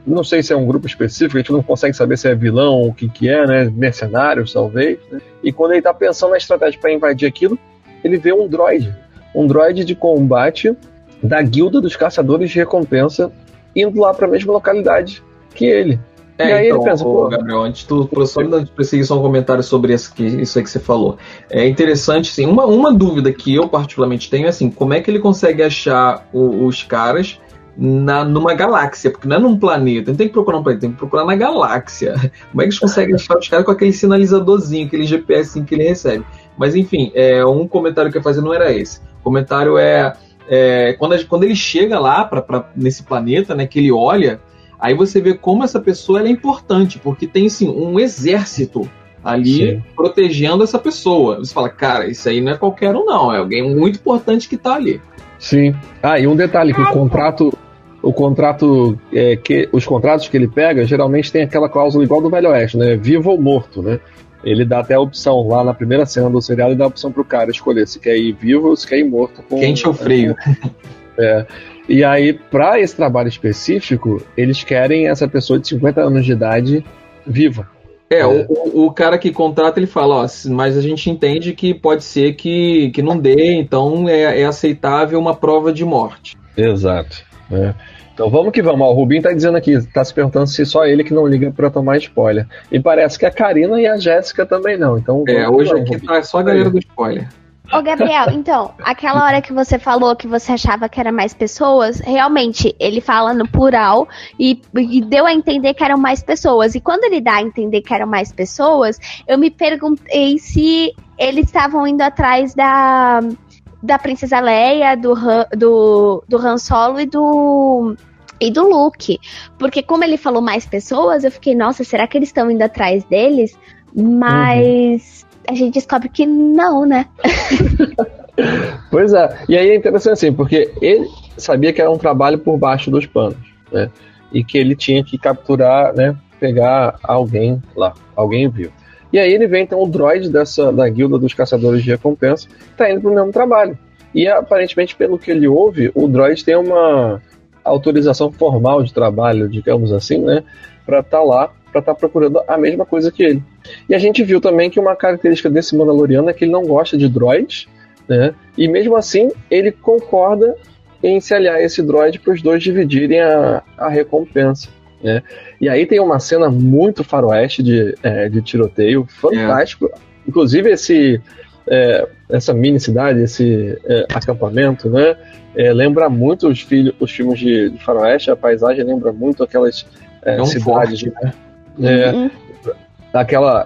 não sei se é um grupo específico, a gente não consegue saber se é vilão ou o que é, né? Mercenários, talvez, né? E quando ele tá pensando na estratégia para invadir aquilo, ele vê um droide de combate da guilda dos caçadores de recompensa indo lá para a mesma localidade que ele. E aí então, ele pensa, Gabriel, antes tu só me perseguir só um comentário sobre isso aí que você falou. É interessante, assim, uma dúvida que eu particularmente tenho é assim, como é que ele consegue achar os caras numa galáxia, porque não é num planeta, não tem que procurar um planeta, tem que procurar na galáxia. Como é que eles conseguem achar os caras com aquele sinalizadorzinho, aquele GPS que ele recebe? Mas enfim, um comentário que eu ia fazer não era esse. O comentário quando ele chega lá nesse planeta, né, que ele olha, aí você vê como essa pessoa ela é importante, porque tem assim, um exército ali protegendo essa pessoa. Você fala, cara, isso aí não é qualquer um não, é alguém muito importante que tá ali. Sim. E um detalhe, que os contratos que ele pega, geralmente tem aquela cláusula igual do Velho Oeste, né? Vivo ou morto, né? Ele dá até a opção, lá na primeira cena do seriado, ele dá a opção pro cara escolher se quer ir vivo ou se quer ir morto. Quente ou frio. E aí, pra esse trabalho específico, eles querem essa pessoa de 50 anos de idade viva. O cara que contrata, ele fala, mas a gente entende que pode ser que não dê, então é aceitável uma prova de morte. Exato. Então vamos que vamos. O Rubinho tá dizendo aqui, tá se perguntando se só ele que não liga pra tomar spoiler. E parece que a Karina e a Jéssica também não. Então, hoje aqui tá só a galera do spoiler. Ô, Gabriel, então, aquela hora que você falou que você achava que eram mais pessoas, realmente, ele fala no plural e deu a entender que eram mais pessoas. E quando ele dá a entender que eram mais pessoas, eu me perguntei se eles estavam indo atrás da Princesa Leia, do Han Solo e do Luke. Porque como ele falou mais pessoas, eu fiquei, nossa, será que eles estão indo atrás deles? Mas... a gente descobre que não, né? Pois é. E aí é interessante assim, porque ele sabia que era um trabalho por baixo dos panos, né? E que ele tinha que capturar, né? Pegar alguém lá, alguém vivo. E aí ele vê então o droid da guilda dos caçadores de recompensa, tá indo pro mesmo trabalho. E aparentemente, pelo que ele ouve, o droid tem uma autorização formal de trabalho, digamos assim, né? Pra estar lá, pra estar procurando a mesma coisa que ele. E a gente viu também que uma característica desse Mandaloriano é que ele não gosta de droids, né? E mesmo assim, ele concorda em se aliar a esse droid para os dois dividirem a recompensa, né? E aí tem uma cena muito faroeste de tiroteio, fantástico. Inclusive essa mini cidade, esse acampamento, né? Lembra muito os filmes de faroeste, a paisagem lembra muito aquelas cidades, né? Aquela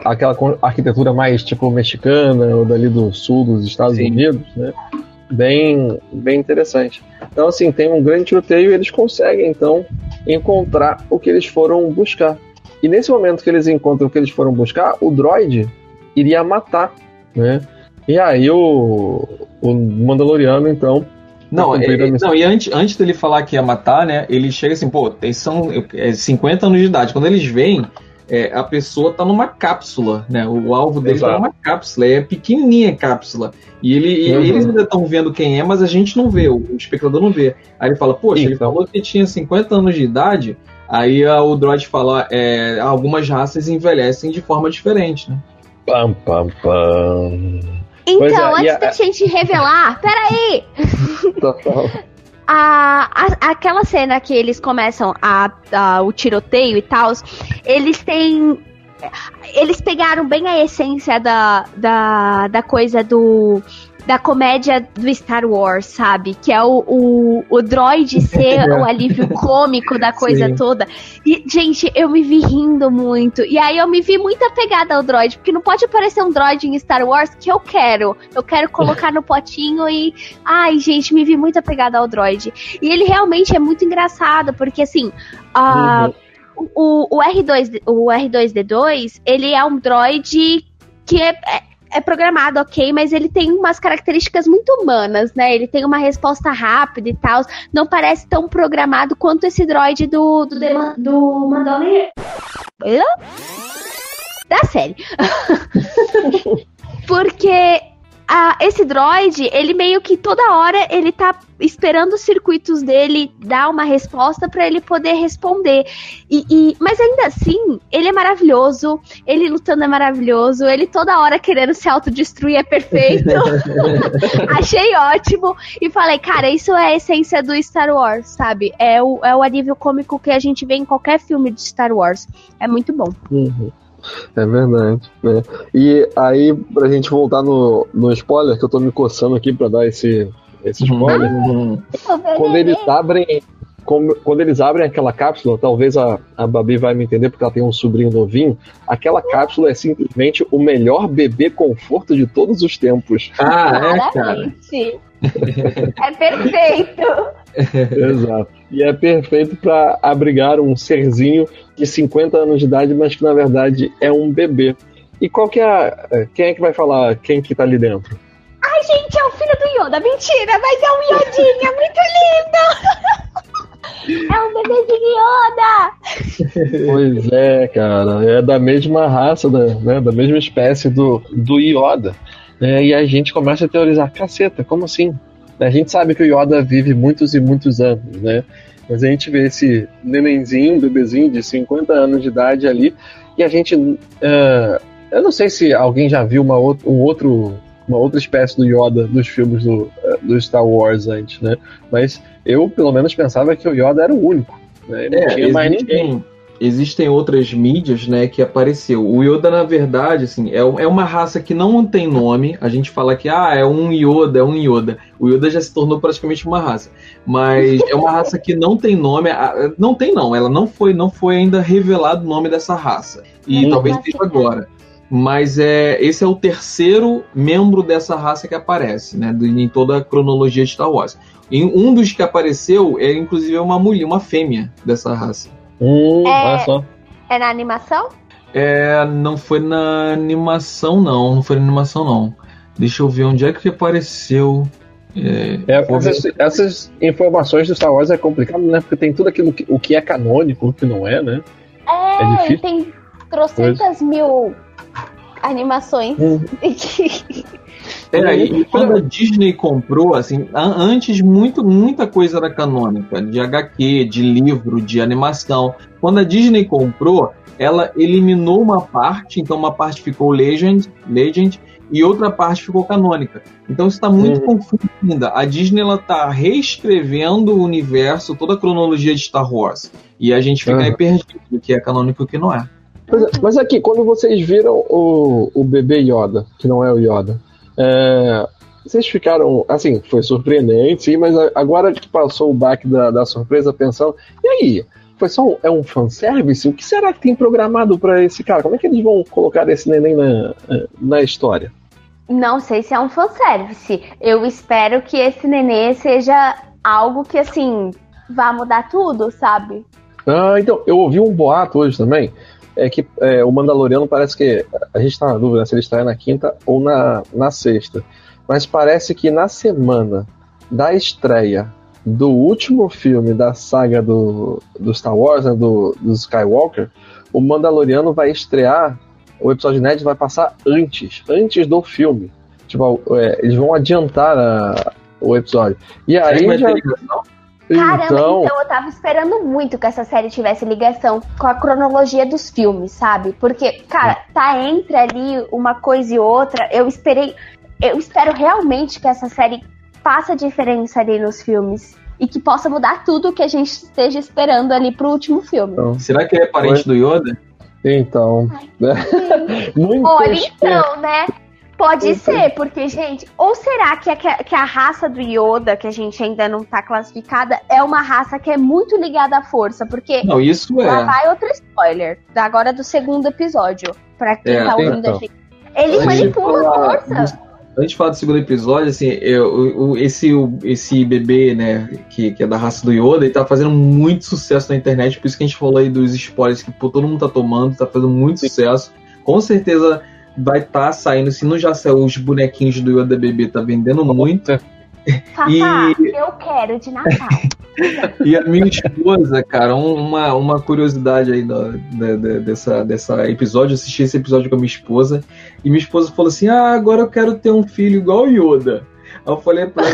arquitetura mais tipo mexicana ou dali do sul dos Estados Unidos, né? Bem interessante. Então assim, tem um grande tiroteio e eles conseguem então encontrar o que eles foram buscar. E nesse momento que eles encontram o que eles foram buscar, o droid iria matar, né? E aí o Mandaloriano então e antes dele falar que ia matar, né? Ele chega assim, eles são 50 anos de idade. Quando eles veem, a pessoa tá numa cápsula, né? O alvo dele tá numa cápsula, é pequenininha a cápsula. E eles ainda estão vendo quem é, mas a gente não vê, o espectador não vê. Aí ele fala, poxa, ele falou que tinha 50 anos de idade, aí o droid fala, algumas raças envelhecem de forma diferente, né? Pam, pam, pam. Então, antes da gente revelar, peraí! Aquela cena que eles começam o tiroteio e tal, eles pegaram bem a essência da coisa da comédia do Star Wars, sabe? Que é o droid ser o alívio cômico da coisa toda. E, gente, eu me vi rindo muito. E aí eu me vi muito apegada ao droid, porque não pode aparecer um droid em Star Wars que eu quero. Eu quero colocar no potinho e... Ai, gente, me vi muito apegada ao droid. E ele realmente é muito engraçado, porque, assim... O R2-D2, ele é um droid que é programado, ok, mas ele tem umas características muito humanas, né? Ele tem uma resposta rápida e tal. Não parece tão programado quanto esse droid do Mandaloriano. Da série. Porque esse droid, ele meio que toda hora ele tá esperando os circuitos dele dar uma resposta pra ele poder responder. Mas ainda assim, ele é maravilhoso, ele lutando é maravilhoso, ele toda hora querendo se autodestruir é perfeito. Achei ótimo. E falei, cara, isso é a essência do Star Wars, sabe? É o alívio cômico que a gente vê em qualquer filme de Star Wars. É muito bom. É verdade, né? E aí, pra gente voltar no spoiler, que eu tô me coçando aqui pra dar esse spoiler, quando eles abrem aquela cápsula, talvez a Babi vai me entender porque ela tem um sobrinho novinho, aquela cápsula é simplesmente o melhor bebê conforto de todos os tempos. Cara. É perfeito. Exato. E é perfeito para abrigar um serzinho de 50 anos de idade, mas que na verdade é um bebê. E qual que é quem é que vai falar quem que tá ali dentro? Ai, gente, é o filho do Yoda. Mentira, mas é um Yodinha, muito lindo. É um bebezinho Yoda. Pois é, cara. É da mesma raça, da mesma espécie do Yoda. E a gente começa a teorizar, caceta, como assim? A gente sabe que o Yoda vive muitos e muitos anos, né? Mas a gente vê esse nenenzinho, bebezinho de 50 anos de idade ali, e a gente... eu não sei se alguém já viu uma outra espécie do Yoda dos filmes do Star Wars antes, né? Mas eu, pelo menos, pensava que o Yoda era o único, né? Não tinha mais ninguém. Existem outras mídias, né, que apareceu. O Yoda, na verdade, assim, é uma raça que não tem nome. A gente fala que é um Yoda, é um Yoda. O Yoda já se tornou praticamente uma raça. Mas é uma raça que não tem nome. Ela não foi ainda revelado o nome dessa raça. E talvez seja agora. Mas esse é o terceiro membro dessa raça que aparece, né, em toda a cronologia de Star Wars. E um dos que apareceu inclusive, uma mulher, uma fêmea dessa raça. Olha só. É na animação? Não foi na animação, não. Não foi na animação, não. Deixa eu ver onde é que apareceu. Essas informações do Star Wars é complicado, né? Porque tem tudo aquilo o que é canônico, o que não é, né? É difícil. Tem trocentas mil animações. E quando a Disney comprou, assim, antes muita coisa era canônica, de HQ, de livro, de animação. Quando a Disney comprou, ela eliminou uma parte, então uma parte ficou Legend e outra parte ficou canônica. Então isso está muito confuso ainda. A Disney está reescrevendo o universo, toda a cronologia de Star Wars. E a gente fica aí perdido do que é canônico e o que não é. Mas aqui, quando vocês viram o bebê Yoda, que não é o Yoda, vocês ficaram, assim, foi surpreendente, sim, mas agora que passou o baque da surpresa, pensando, e aí, foi só um fanservice? O que será que tem programado pra esse cara? Como é que eles vão colocar esse neném na história? Não sei se é um fanservice. Eu espero que esse nenê seja algo que, assim, vá mudar tudo, sabe? Então, eu ouvi um boato hoje também, que o Mandaloriano parece que... A gente tá na dúvida se ele estreia na quinta ou na sexta. Mas parece que na semana da estreia do último filme da saga do Star Wars, né, do Skywalker, o Mandaloriano vai estrear, o episódio inédito vai passar antes do filme. Tipo, eles vão adiantar o episódio. E aí já... Caramba, então eu tava esperando muito que essa série tivesse ligação com a cronologia dos filmes, sabe? Porque, cara, tá entre ali uma coisa e outra. Eu espero realmente que essa série faça diferença ali nos filmes e que possa mudar tudo que a gente esteja esperando ali pro último filme. Então, será que ele é parente do Yoda? Então. Olha, então, né? Pode ser, porque, gente, ou será que a raça do Yoda, que a gente ainda não tá classificada, é uma raça que é muito ligada à força? Porque não, isso lá vai outro spoiler, agora do segundo episódio, pra quem tá ouvindo a gente. Ele manipula a força. Antes de falar do segundo episódio, assim, esse bebê, né, que é da raça do Yoda, ele tá fazendo muito sucesso na internet, por isso que a gente falou aí dos spoilers que todo mundo tá tomando, tá fazendo muito sucesso. Com certeza vai estar saindo, se não já saiu, os bonequinhos do Yoda bebê tá vendendo muito. Papá, eu quero de Natal. E a minha esposa, cara, uma curiosidade aí dessa episódio, eu assisti esse episódio com a minha esposa, e minha esposa falou assim, agora eu quero ter um filho igual o Yoda. Aí eu falei pra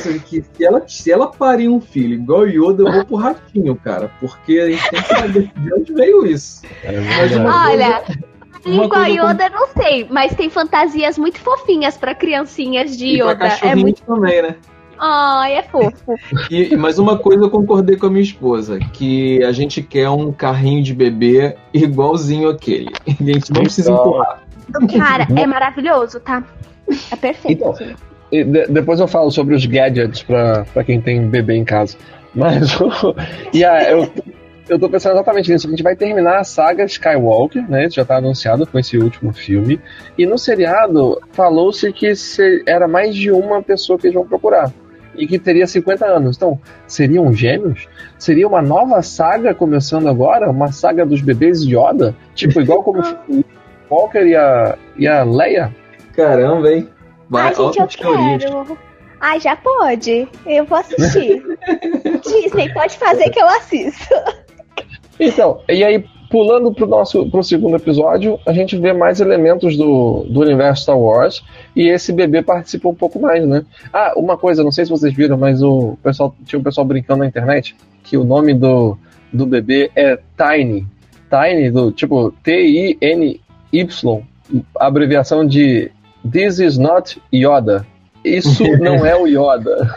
ela que se ela parir um filho igual o Yoda, eu vou pro ratinho, cara, porque a gente tem que saber de onde veio isso. Olha... Igual Yoda, não sei, mas tem fantasias muito fofinhas pra criancinhas de Yoda. E pra cachorrinho também, né? Ai, é fofo. Mas uma coisa eu concordei com a minha esposa, que a gente quer um carrinho de bebê igualzinho aquele. A gente não precisa empurrar. Cara, é maravilhoso, tá? É perfeito. Então, depois eu falo sobre os gadgets pra quem tem bebê em casa. Mas eu tô pensando exatamente nisso. A gente vai terminar a saga Skywalker, né? Isso já tá anunciado com esse último filme. E no seriado, falou-se que era mais de uma pessoa que eles vão procurar. E que teria 50 anos. Então, seriam gêmeos? Seria uma nova saga começando agora? Uma saga dos bebês Yoda? Tipo, igual como o Walker e a Leia? Caramba, hein? Ai, gente, eu quero. Ai, já pode. Eu vou assistir. Disney, pode fazer que eu assisto. Então, e aí, pulando pro segundo episódio, a gente vê mais elementos do universo Star Wars, e esse bebê participa um pouco mais, né? Ah, uma coisa, não sei se vocês viram, mas tinha um pessoal brincando na internet que o nome do bebê é Tiny. Tiny, do tipo Tiny, a abreviação de This is not Yoda. Isso não é o Yoda.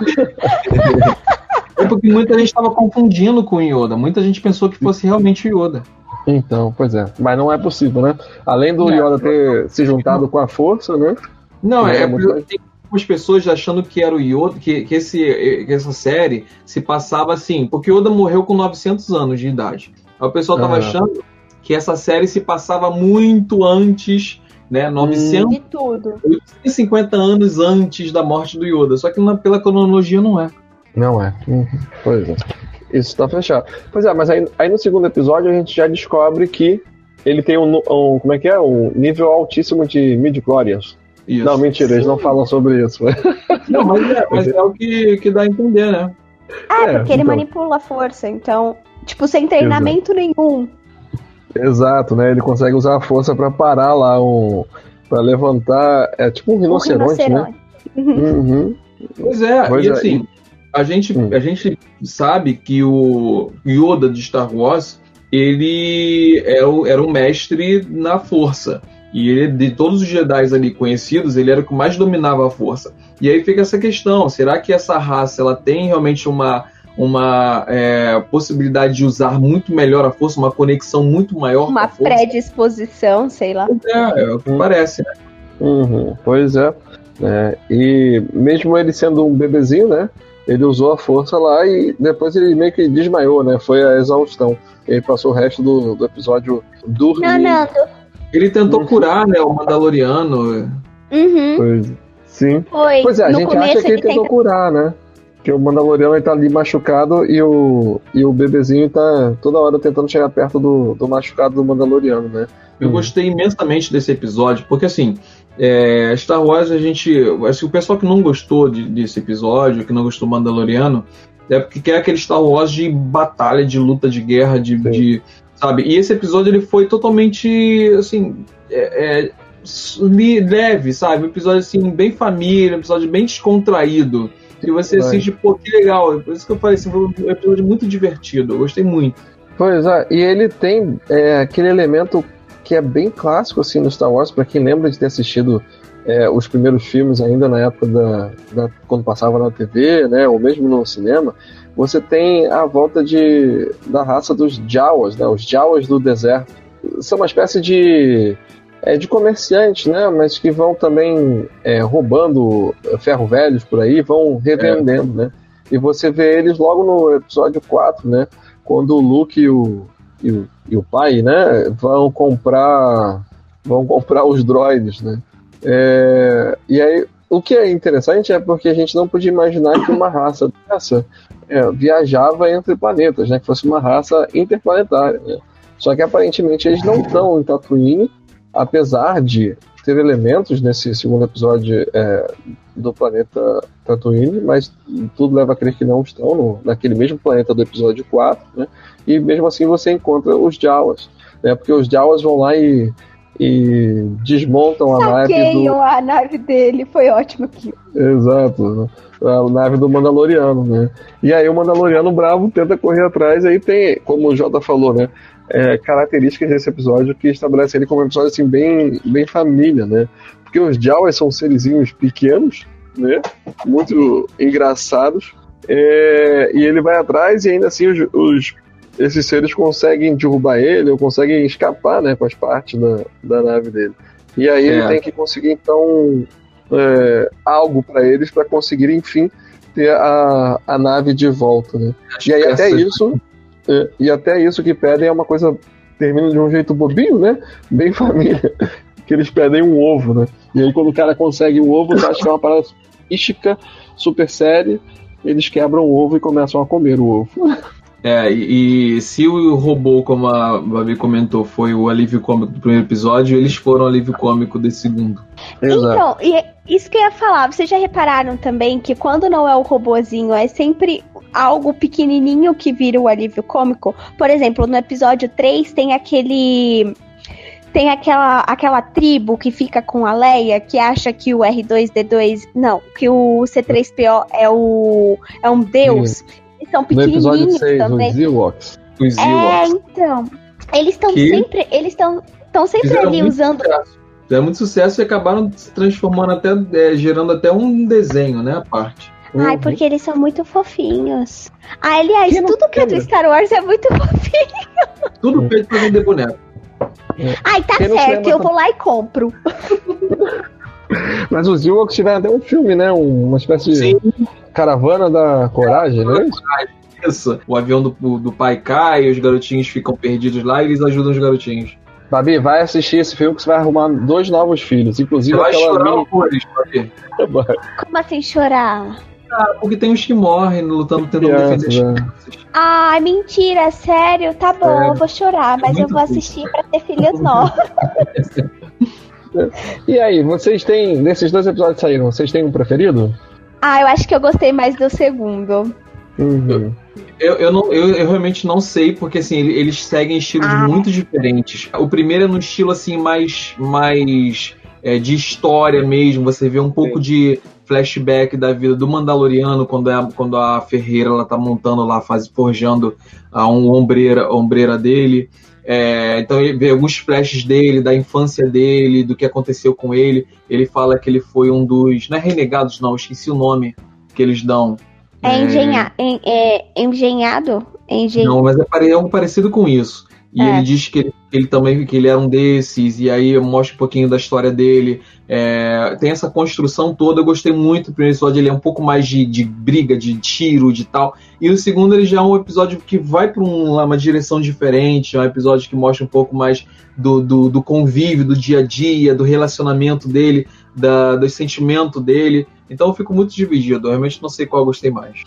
É porque muita gente estava confundindo com o Yoda. Muita gente pensou que fosse realmente o Yoda. Então, pois é. Mas não é possível, né? Além do Yoda ter se juntado com a força, né? Não, tem algumas pessoas achando que era o Yoda, que essa série se passava assim, porque Yoda morreu com 900 anos de idade. Aí o pessoal estava achando que essa série se passava muito antes, né? 950 anos antes da morte do Yoda. Só que pela cronologia não é. Não é. Pois é. Isso tá fechado. Pois é, mas aí no segundo episódio a gente já descobre que ele tem como é que é? Um nível altíssimo de midi-chlorians. Não, mentira, eles não falam sobre isso. Não, mas é o que dá a entender, né? Porque ele manipula a força, então, tipo, sem treinamento nenhum. Exato, né? Ele consegue usar a força pra parar lá, pra levantar, é tipo um rinoceronte, né? Uhum. Pois é, e assim... A gente sabe que o Yoda de Star Wars, ele era um mestre na força. E ele, de todos os Jedi ali conhecidos, ele era o que mais dominava a força. E aí fica essa questão, será que essa raça ela tem realmente uma possibilidade de usar muito melhor a força, uma conexão muito maior com a força? Uma predisposição, sei lá. É o que parece, né? Pois é. E mesmo ele sendo um bebezinho, né? Ele usou a força lá e depois ele meio que desmaiou, né? Foi a exaustão. Ele passou o resto do episódio dormindo. Ele tentou curar, né, o Mandaloriano. Pois, sim. Foi. Pois é, a gente acha que ele tentou curar, né? Que o Mandaloriano ele tá ali machucado e o bebezinho tá toda hora tentando chegar perto do machucado do Mandaloriano, né? Eu gostei imensamente desse episódio, porque assim... Star Wars, o pessoal que não gostou desse episódio, que não gostou do Mandaloriano, é porque quer aquele Star Wars de batalha, de luta, de guerra, sabe? E esse episódio ele foi totalmente assim, leve, sabe? Um episódio assim, bem família, um episódio bem descontraído. E você assiste, pô, que legal. Por isso que eu falei assim, foi um episódio muito divertido, eu gostei muito. Pois é, e ele tem aquele elemento que é bem clássico assim no Star Wars, para quem lembra de ter assistido os primeiros filmes ainda na época quando passava na TV, né, ou mesmo no cinema. Você tem a volta da raça dos Jawas, né, os Jawas do deserto. São uma espécie de comerciantes, né, mas que vão também roubando ferro velhos por aí, vão revendendo, né. E você vê eles logo no episódio 4, né, quando o Luke e o pai, né, vão comprar os droids, né? E aí, o que é interessante é porque a gente não podia imaginar que uma raça dessa viajava entre planetas, né? Que fosse uma raça interplanetária, né? Só que aparentemente eles não estão em Tatooine, apesar de ter elementos nesse segundo episódio do planeta Tatooine, mas tudo leva a crer que não estão naquele mesmo planeta do episódio 4, né? E mesmo assim você encontra os Jawas, né? Porque os Jawas vão lá e desmontam a nave dele, foi ótimo aqui. Exato, a nave do Mandaloriano, né? E aí o Mandaloriano bravo tenta correr atrás, aí tem, como o Jota falou, né? Características desse episódio que estabelece ele como um episódio assim, bem, bem família, né? Porque os Jawas são serizinhos pequenos, né? Muito engraçados, e ele vai atrás e ainda assim esses seres conseguem derrubar ele ou conseguem escapar, né, com as partes da nave dele. E aí ele tem que conseguir então algo para eles para conseguir enfim ter a nave de volta, né? E aí até isso que pedem é uma coisa, termina de um jeito bobinho, né? Bem família, que eles pedem um ovo, né? E aí quando o cara consegue o ovo, tu acha que é uma parada mística, super séria, eles quebram o ovo e começam a comer o ovo. E se o robô, como a Babi comentou, foi o alívio cômico do primeiro episódio, eles foram o alívio cômico desse segundo. Exato. Então, e isso que eu ia falar, vocês já repararam também que quando não é o robozinho, é sempre algo pequenininho que vira o alívio cômico. Por exemplo, no episódio 3 tem aquela tribo que fica com a Leia, que acha que o R2-D2... Não, que o C-3PO é um deus. Eles são pequenininhos no episódio 6, também. Os Ewoks. Então... Eles estão sempre ali usando... Fizeram muito sucesso e acabaram se transformando até... gerando até um desenho, né? A parte. Ai, porque eles são muito fofinhos. Aliás, tudo que é do Star Wars é muito fofinho. Tudo feito pra vender boneco. Ai, tá certo, eu vou lá e compro. Mas os Ewoks tiveram até um filme, né? Uma espécie de caravana da coragem, né? Isso. O avião do pai cai, os garotinhos ficam perdidos lá e eles ajudam os garotinhos. Babi, vai assistir esse filme que você vai arrumar 2 novos filhos. Inclusive você vai chorar mini... horrores, Babi. Como assim chorar? Porque tem uns que morrem lutando, tentando defender as crianças. Ai, mentira, sério? Tá bom, eu vou chorar, mas eu vou assistir pra ter filhos novos. E aí, vocês têm, nesses 2 episódios que saíram, vocês têm um preferido? Eu acho que eu gostei mais do segundo. Eu realmente não sei, porque assim, eles seguem estilos muito diferentes. O primeiro é no estilo assim, mais de história mesmo. Você vê um pouco de flashback da vida do Mandaloriano, quando a ferreira ela tá montando lá, forjando uma ombreira dele. Então ele vê alguns flashes dele, da infância dele, do que aconteceu com ele. Ele fala que ele foi um dos... Não é renegados, não, esqueci o nome que eles dão. Engenhado? Não, mas é algo parecido com isso. E ele diz que ele era um desses, e aí mostra um pouquinho da história dele. Tem essa construção toda. Eu gostei muito do primeiro episódio, ele é um pouco mais de briga, de tiro, de tal. E o segundo, ele já é um episódio que vai para uma direção diferente, é um episódio que mostra um pouco mais do convívio, do dia a dia, do relacionamento dele, do sentimento dele. Então eu fico muito dividido, eu realmente não sei qual eu gostei mais.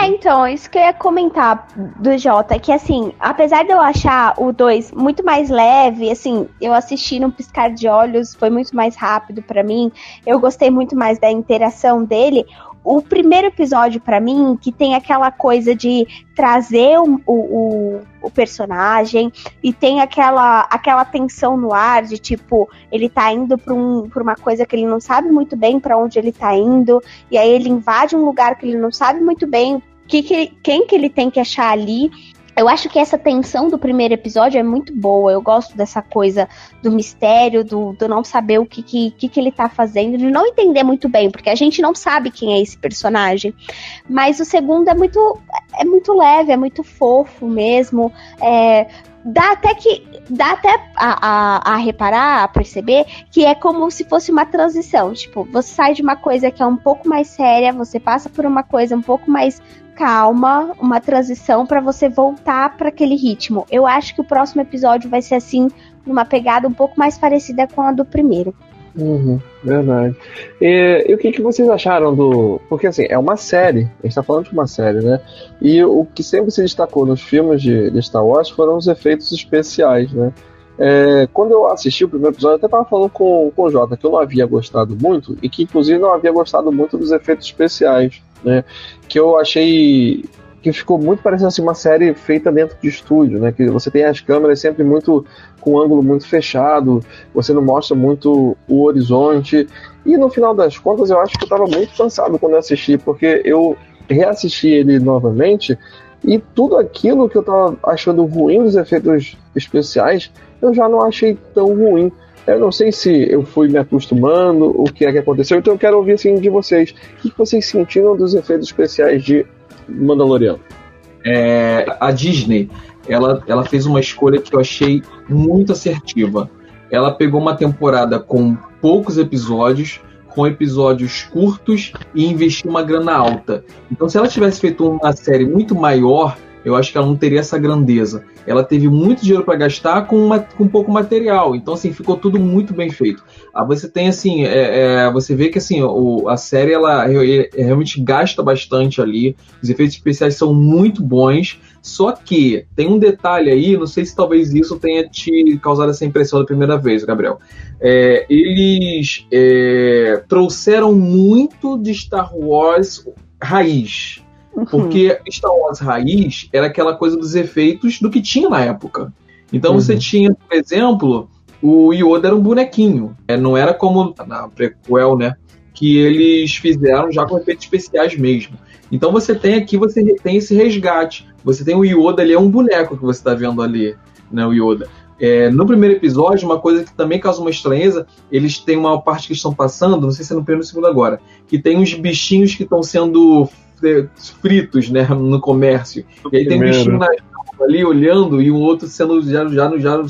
Então, isso que eu ia comentar do Jota, que assim, apesar de eu achar o 2 muito mais leve, assim, eu assisti num piscar de olhos, foi muito mais rápido pra mim, eu gostei muito mais da interação dele. O primeiro episódio, pra mim, que tem aquela coisa de trazer o personagem e tem aquela tensão no ar de tipo, ele tá indo pra uma coisa que ele não sabe muito bem pra onde ele tá indo, e aí ele invade um lugar que ele não sabe muito bem quem que ele tem que achar ali. Eu acho que essa tensão do primeiro episódio é muito boa. Eu gosto dessa coisa do mistério, do não saber o que ele tá fazendo, de não entender muito bem, porque a gente não sabe quem é esse personagem. Mas o segundo é muito leve, é muito fofo mesmo. Dá até a reparar, a perceber que é como se fosse uma transição. Tipo, você sai de uma coisa que é um pouco mais séria, você passa por uma coisa um pouco mais calma, uma transição para você voltar para aquele ritmo. Eu acho que o próximo episódio vai ser assim, numa pegada um pouco mais parecida com a do primeiro. Verdade. E o que vocês acharam do... Porque assim, é uma série, a gente tá falando de uma série, né? E o que sempre se destacou nos filmes de Star Wars foram os efeitos especiais, né? Quando eu assisti o primeiro episódio, eu até tava falando com o Jota que eu não havia gostado muito, e que inclusive não havia gostado muito dos efeitos especiais, né? Que eu achei que ficou muito parecendo assim, uma série feita dentro de estúdio, né? Que você tem as câmeras sempre muito com um ângulo muito fechado, você não mostra muito o horizonte, e no final das contas eu acho que eu estava muito cansado quando eu assisti, porque eu reassisti ele novamente e tudo aquilo que eu estava achando ruim dos efeitos especiais eu já não achei tão ruim. Eu não sei se eu fui me acostumando, o que é que aconteceu, então eu quero ouvir assim de vocês. O que vocês sentiram dos efeitos especiais de Mandaloriano? A Disney, ela fez uma escolha que eu achei muito assertiva. Ela pegou uma temporada com poucos episódios, com episódios curtos, e investiu uma grana alta. Então, se ela tivesse feito uma série muito maior, eu acho que ela não teria essa grandeza. Ela teve muito dinheiro para gastar com pouco material. Então, assim, ficou tudo muito bem feito. Você tem, assim, você vê que, assim, a série, ela realmente gasta bastante ali. Os efeitos especiais são muito bons. Só que tem um detalhe aí, não sei se talvez isso tenha te causado essa impressão da primeira vez, Gabriel. Eles trouxeram muito de Star Wars raiz. Porque Star Wars raiz era aquela coisa dos efeitos do que tinha na época. Então você tinha, por exemplo, o Yoda era um bonequinho. Não era como na prequel, né? Que eles fizeram já com efeitos especiais mesmo. Então você tem aqui, você tem esse resgate. Você tem o Yoda ali, é um boneco que você está vendo ali, né? O Yoda. No primeiro episódio, uma coisa que também causa uma estranheza, eles têm uma parte que estão passando, não sei se é no primeiro ou no segundo agora, que tem uns bichinhos que estão sendo fritos, né, no comércio. E aí tem um bichinho ali olhando e um outro sendo já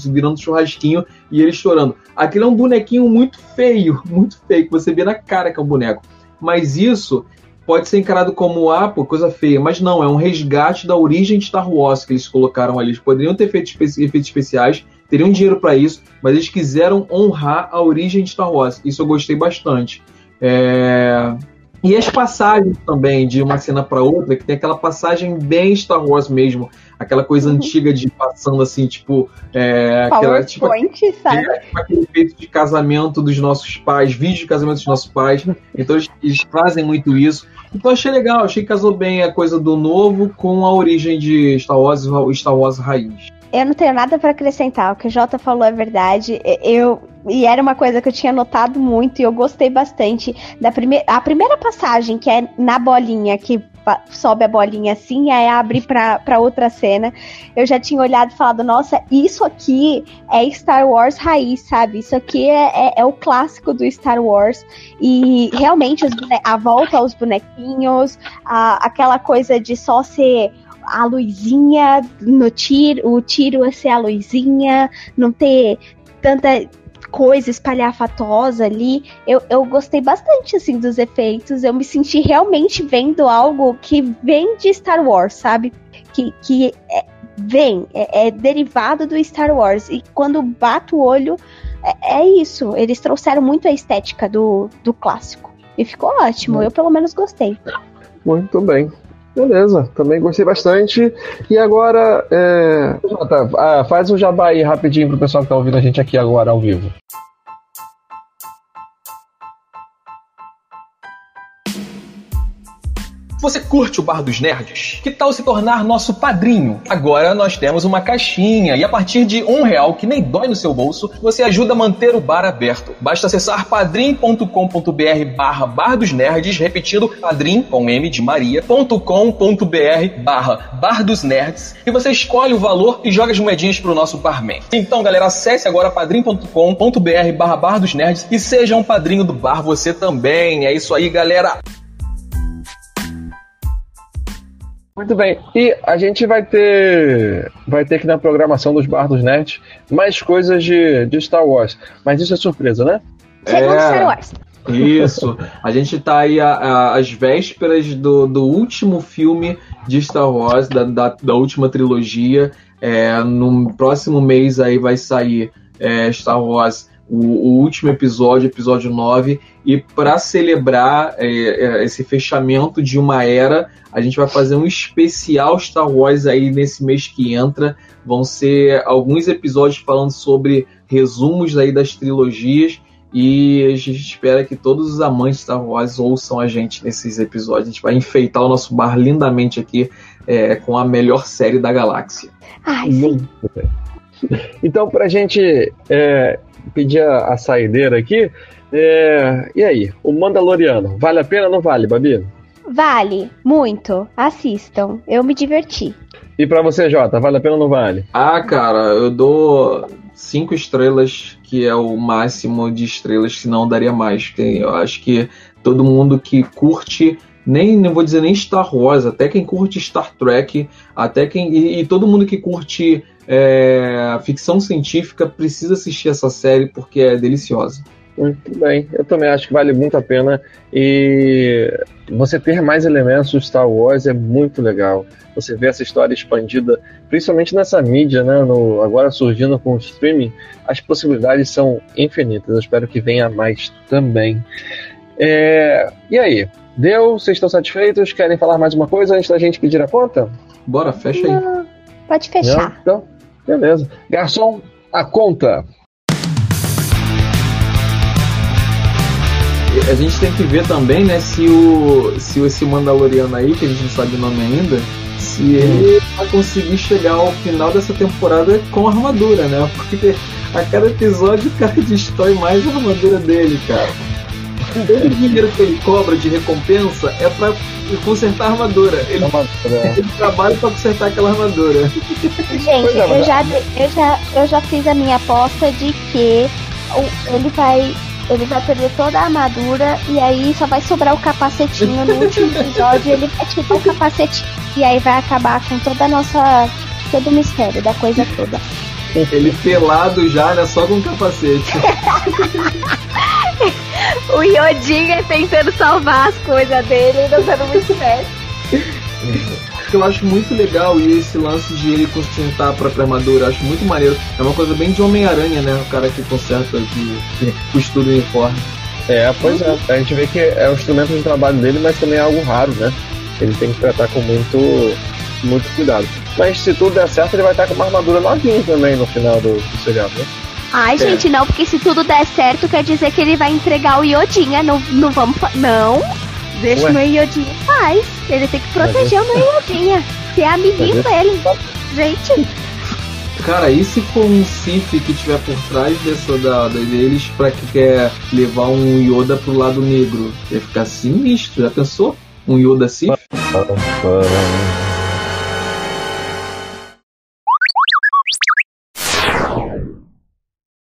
virando churrasquinho e ele chorando. Aquilo é um bonequinho muito feio, que você vê na cara que é um boneco. Mas isso pode ser encarado como coisa feia, mas não, é um resgate da origem de Star Wars que eles colocaram ali. Eles poderiam ter feito efeitos especiais, teriam dinheiro para isso, mas eles quiseram honrar a origem de Star Wars. Isso eu gostei bastante. E as passagens também, de uma cena para outra, que tem aquela passagem bem Star Wars mesmo, aquela coisa antiga de passando assim, tipo... PowerPoint, sabe? Aquele feito de casamento dos nossos pais, vídeo de casamento dos nossos pais. Então eles fazem muito isso. Então achei legal, achei que casou bem a coisa do novo com a origem de Star Wars raiz. Eu não tenho nada para acrescentar, o que o Jota falou é verdade. E era uma coisa que eu tinha notado muito e eu gostei bastante. A primeira passagem, que é na bolinha, que sobe a bolinha assim, aí abre pra outra cena. Eu já tinha olhado e falado, nossa, isso aqui é Star Wars raiz, sabe? Isso aqui é o clássico do Star Wars. E realmente a volta aos bonequinhos, aquela coisa de só ser a luzinha no tiro, o tiro a ser a luzinha, não ter tanta coisa espalhafatosa ali. Eu gostei bastante, assim, dos efeitos. Eu me senti realmente vendo algo que vem de Star Wars, sabe? Que é derivado do Star Wars. E quando bato o olho, é isso. Eles trouxeram muito a estética do clássico. E ficou ótimo. Eu, pelo menos, gostei. Muito bem. Beleza, também gostei bastante. E agora, Jota, faz um jabá aí rapidinho pro pessoal que tá ouvindo a gente aqui agora ao vivo. Você curte o Bar dos Nerds? Que tal se tornar nosso padrinho? Agora nós temos uma caixinha e a partir de R$1, que nem dói no seu bolso, você ajuda a manter o bar aberto. Basta acessar padrim.com.br/Bar dos Nerds, repetindo padrim, com M de Maria.com.br/Bar dos Nerds, e você escolhe o valor e joga as moedinhas pro nosso barman. Então, galera, acesse agora padrim.com.br/Bar dos Nerds e seja um padrinho do bar você também. É isso aí, galera! Muito bem, e a gente vai ter aqui na programação dos Bar dos Nerds mais coisas de Star Wars, mas isso é surpresa, né? Segundo Star Wars. Isso, a gente tá aí às vésperas do último filme de Star Wars, da última trilogia. No próximo mês aí vai sair Star Wars, o último episódio 9, e para celebrar esse fechamento de uma era, a gente vai fazer um especial Star Wars aí nesse mês que entra. Vão ser alguns episódios falando sobre resumos aí das trilogias, e a gente espera que todos os amantes de Star Wars ouçam a gente nesses episódios. A gente vai enfeitar o nosso bar lindamente aqui com a melhor série da galáxia. Ai, sim. Então, pra gente pedir a saideira aqui, e aí, o Mandaloriano, vale a pena ou não vale, Babi? Vale, muito. Assistam, eu me diverti. E pra você, Jota, vale a pena ou não vale? Cara, eu dou 5 estrelas, que é o máximo de estrelas, senão daria mais. Eu acho que todo mundo que curte, não vou dizer nem Star Wars, até quem curte Star Trek, e todo mundo que curte ficção científica precisa assistir essa série porque é deliciosa. Muito bem, eu também acho que vale muito a pena, e você ter mais elementos do Star Wars é muito legal. Você vê essa história expandida, principalmente nessa mídia, né, agora surgindo com o streaming, as possibilidades são infinitas. Eu espero que venha mais também. E aí, deu? Vocês estão satisfeitos? Querem falar mais uma coisa antes da gente pedir a conta? Bora, fecha aí. Pode fechar. Então, beleza. Garçom, a conta. A gente tem que ver também, né, se esse Mandaloriano aí, que a gente não sabe o nome ainda, se ele vai conseguir chegar ao final dessa temporada com armadura, né? Porque a cada episódio o cara destrói mais a armadura dele, cara. Todo o dinheiro que ele cobra de recompensa é pra consertar a armadura. Ele trabalha pra consertar aquela armadura. Gente, eu já fiz a minha aposta de que ele vai perder toda a armadura e aí só vai sobrar o capacetinho no último episódio. Ele vai tirar o capacetinho e aí vai acabar com todo o mistério da coisa toda. Ele pelado já, né? Só com o capacete. O Yodinha tentando salvar as coisas dele e não dando muito certo. Eu acho muito legal e esse lance de ele consertar a própria armadura, eu acho muito maneiro. É uma coisa bem de Homem-Aranha, né? O cara que conserta, que costura o uniforme. Pois é. A gente vê que é um instrumento de trabalho dele, mas também é algo raro, né? Ele tem que tratar com muito cuidado. Mas se tudo der certo, ele vai estar com uma armadura novinha também no final do seriado, né? Ai, gente, não, porque se tudo der certo, quer dizer que ele vai entregar o Yodinha. Não vamos. Não! Deixa o meu Yodinha em paz. Ele tem que proteger o meu Yodinha. Que é amiguinho dele. Gente. Cara, e se for um Sith que estiver por trás deles pra que quer levar um Yoda pro lado negro? Ia ficar sinistro, já pensou? Um Yoda Sith?